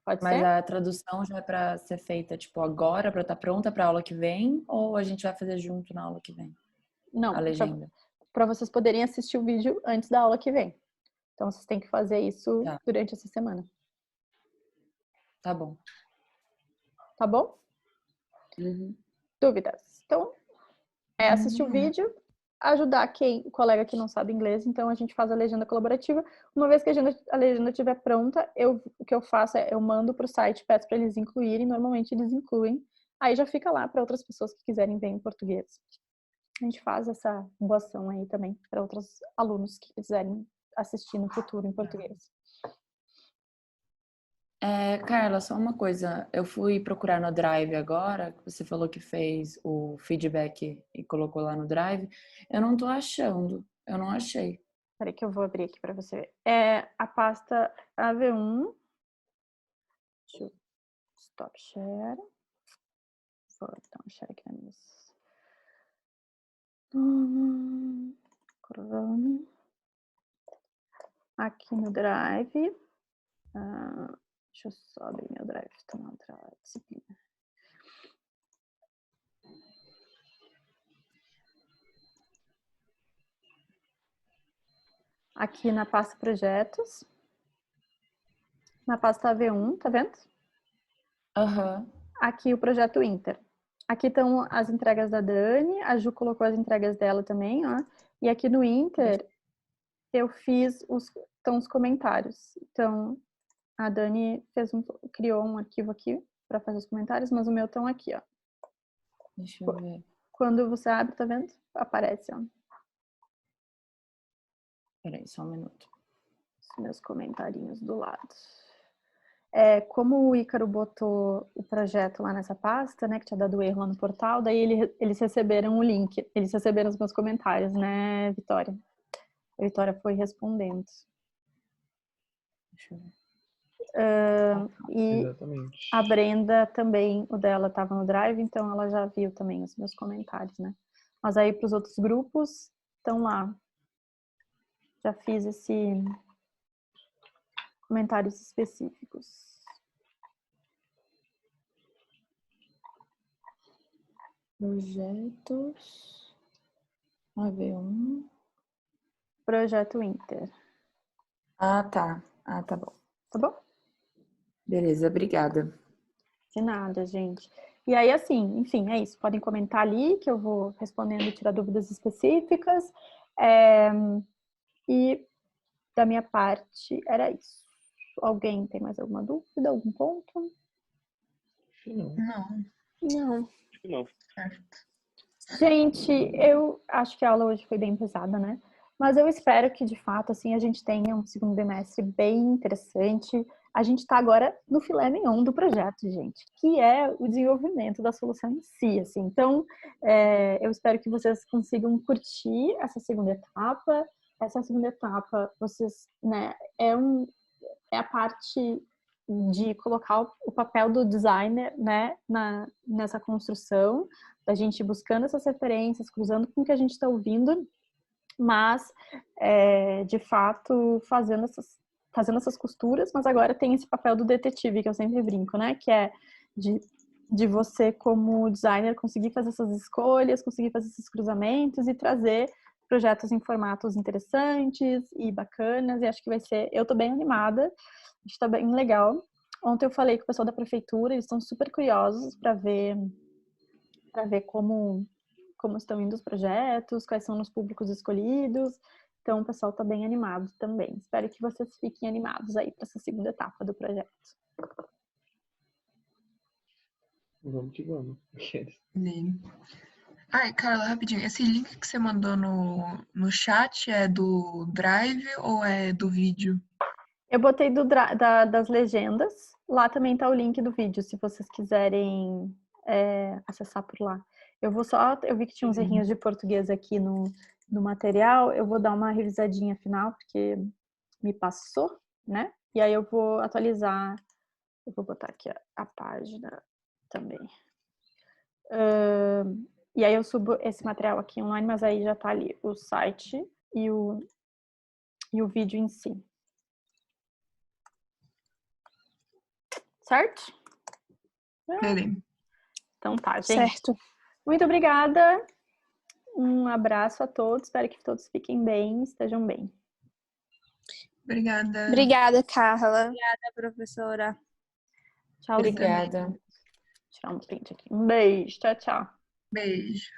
Pode Mas ser? a tradução já é para ser feita, tipo, agora, para estar pronta para a aula que vem? Ou a gente vai fazer junto na aula que vem? Não, A legenda. para vocês poderem assistir o vídeo antes da aula que vem. Então vocês têm que fazer isso Tá. durante essa semana. Tá bom. Tá bom? Uhum. Dúvidas? Então, assistir o vídeo, ajudar o colega que não sabe inglês, então a gente faz a legenda colaborativa. Uma vez que a legenda estiver pronta, o que eu faço é eu mando para o site, peço para eles incluírem, normalmente eles incluem, aí já fica lá para outras pessoas que quiserem ver em português. A gente faz essa boa ação aí também para outros alunos que quiserem assistir no futuro em português. Carla, só uma coisa. Eu fui procurar no Drive agora, você falou que fez o feedback e colocou lá no Drive. Eu não tô achando. Eu não achei. Peraí que eu vou abrir aqui para você ver. É a pasta AV1. Deixa eu stop share. Vou dar um share aqui na minha. Chrome. Aqui no Drive. Deixa eu só abrir meu Drive. Estou na outra disciplina. Aqui na pasta projetos. Na pasta AV1, tá vendo? Aham. Aqui o projeto Inter. Aqui estão as entregas da Dani. A Ju colocou as entregas dela também, ó. E aqui no Inter, eu fiz estão os comentários. Então, a Dani criou um arquivo aqui para fazer os comentários, mas o meu estão aqui, ó. Deixa eu ver. Quando você abre, tá vendo? Aparece, ó. Peraí, só um minuto. Os meus comentarinhos do lado. Como o Ícaro botou o projeto lá nessa pasta, né, que tinha dado erro lá no portal, daí eles receberam o link, eles receberam os meus comentários, né, Vitória? A Vitória foi respondendo. Deixa eu ver. E Exatamente. a Brenda também, o dela estava no Drive, então ela já viu também os meus comentários, né? Mas aí para os outros grupos, estão lá. Já fiz comentários específicos. Projetos. AV1. Projeto Inter. Ah, tá. Ah, tá bom. Tá bom? Beleza, obrigada. De nada, gente. E aí, assim, enfim, é isso. Podem comentar ali que eu vou respondendo e tirar dúvidas específicas. E da minha parte, era isso. Alguém tem mais alguma dúvida, algum ponto? Não. Não. Não. Não. Gente, eu acho que a aula hoje foi bem pesada, né? Mas eu espero que, de fato, assim, a gente tenha um segundo bimestre bem interessante. A gente está agora no filé mignon do projeto, gente, que é o desenvolvimento da solução em si, assim. Então, eu espero que vocês consigam curtir essa segunda etapa. Essa segunda etapa, vocês, né, é a parte de colocar o papel do designer, né, nessa construção, da gente buscando essas referências, cruzando com o que a gente está ouvindo, mas, de fato, fazendo essas costuras, mas agora tem esse papel do detetive, que eu sempre brinco, né, que é de você, como designer, conseguir fazer essas escolhas, conseguir fazer esses cruzamentos e trazer projetos em formatos interessantes e bacanas, e acho que vai ser... Eu tô bem animada, acho que tá bem legal. Ontem eu falei com o pessoal da prefeitura, eles estão super curiosos para ver como estão indo os projetos, quais são os públicos escolhidos. Então, o pessoal está bem animado também. Espero que vocês fiquem animados aí para essa segunda etapa do projeto. Vamos que vamos. Ai, Carla, rapidinho. Esse link que você mandou no chat é do Drive ou é do vídeo? Eu botei das legendas. Lá também tá o link do vídeo, se vocês quiserem acessar por lá. Eu vi que tinha uns errinhos de português aqui no material. Eu vou dar uma revisadinha final, porque me passou, né? E aí eu vou atualizar. Eu vou botar aqui a página também. E aí eu subo esse material aqui online, mas aí já tá ali o site e o vídeo em si. Certo? Beleza. Então tá, gente. Certo. Muito obrigada. Um abraço a todos. Espero que todos fiquem bem, estejam bem. Obrigada. Obrigada, Carla. Obrigada, professora. Tchau. Obrigada. Vou tirar um print aqui. Um beijo. Tchau, tchau. Beijo.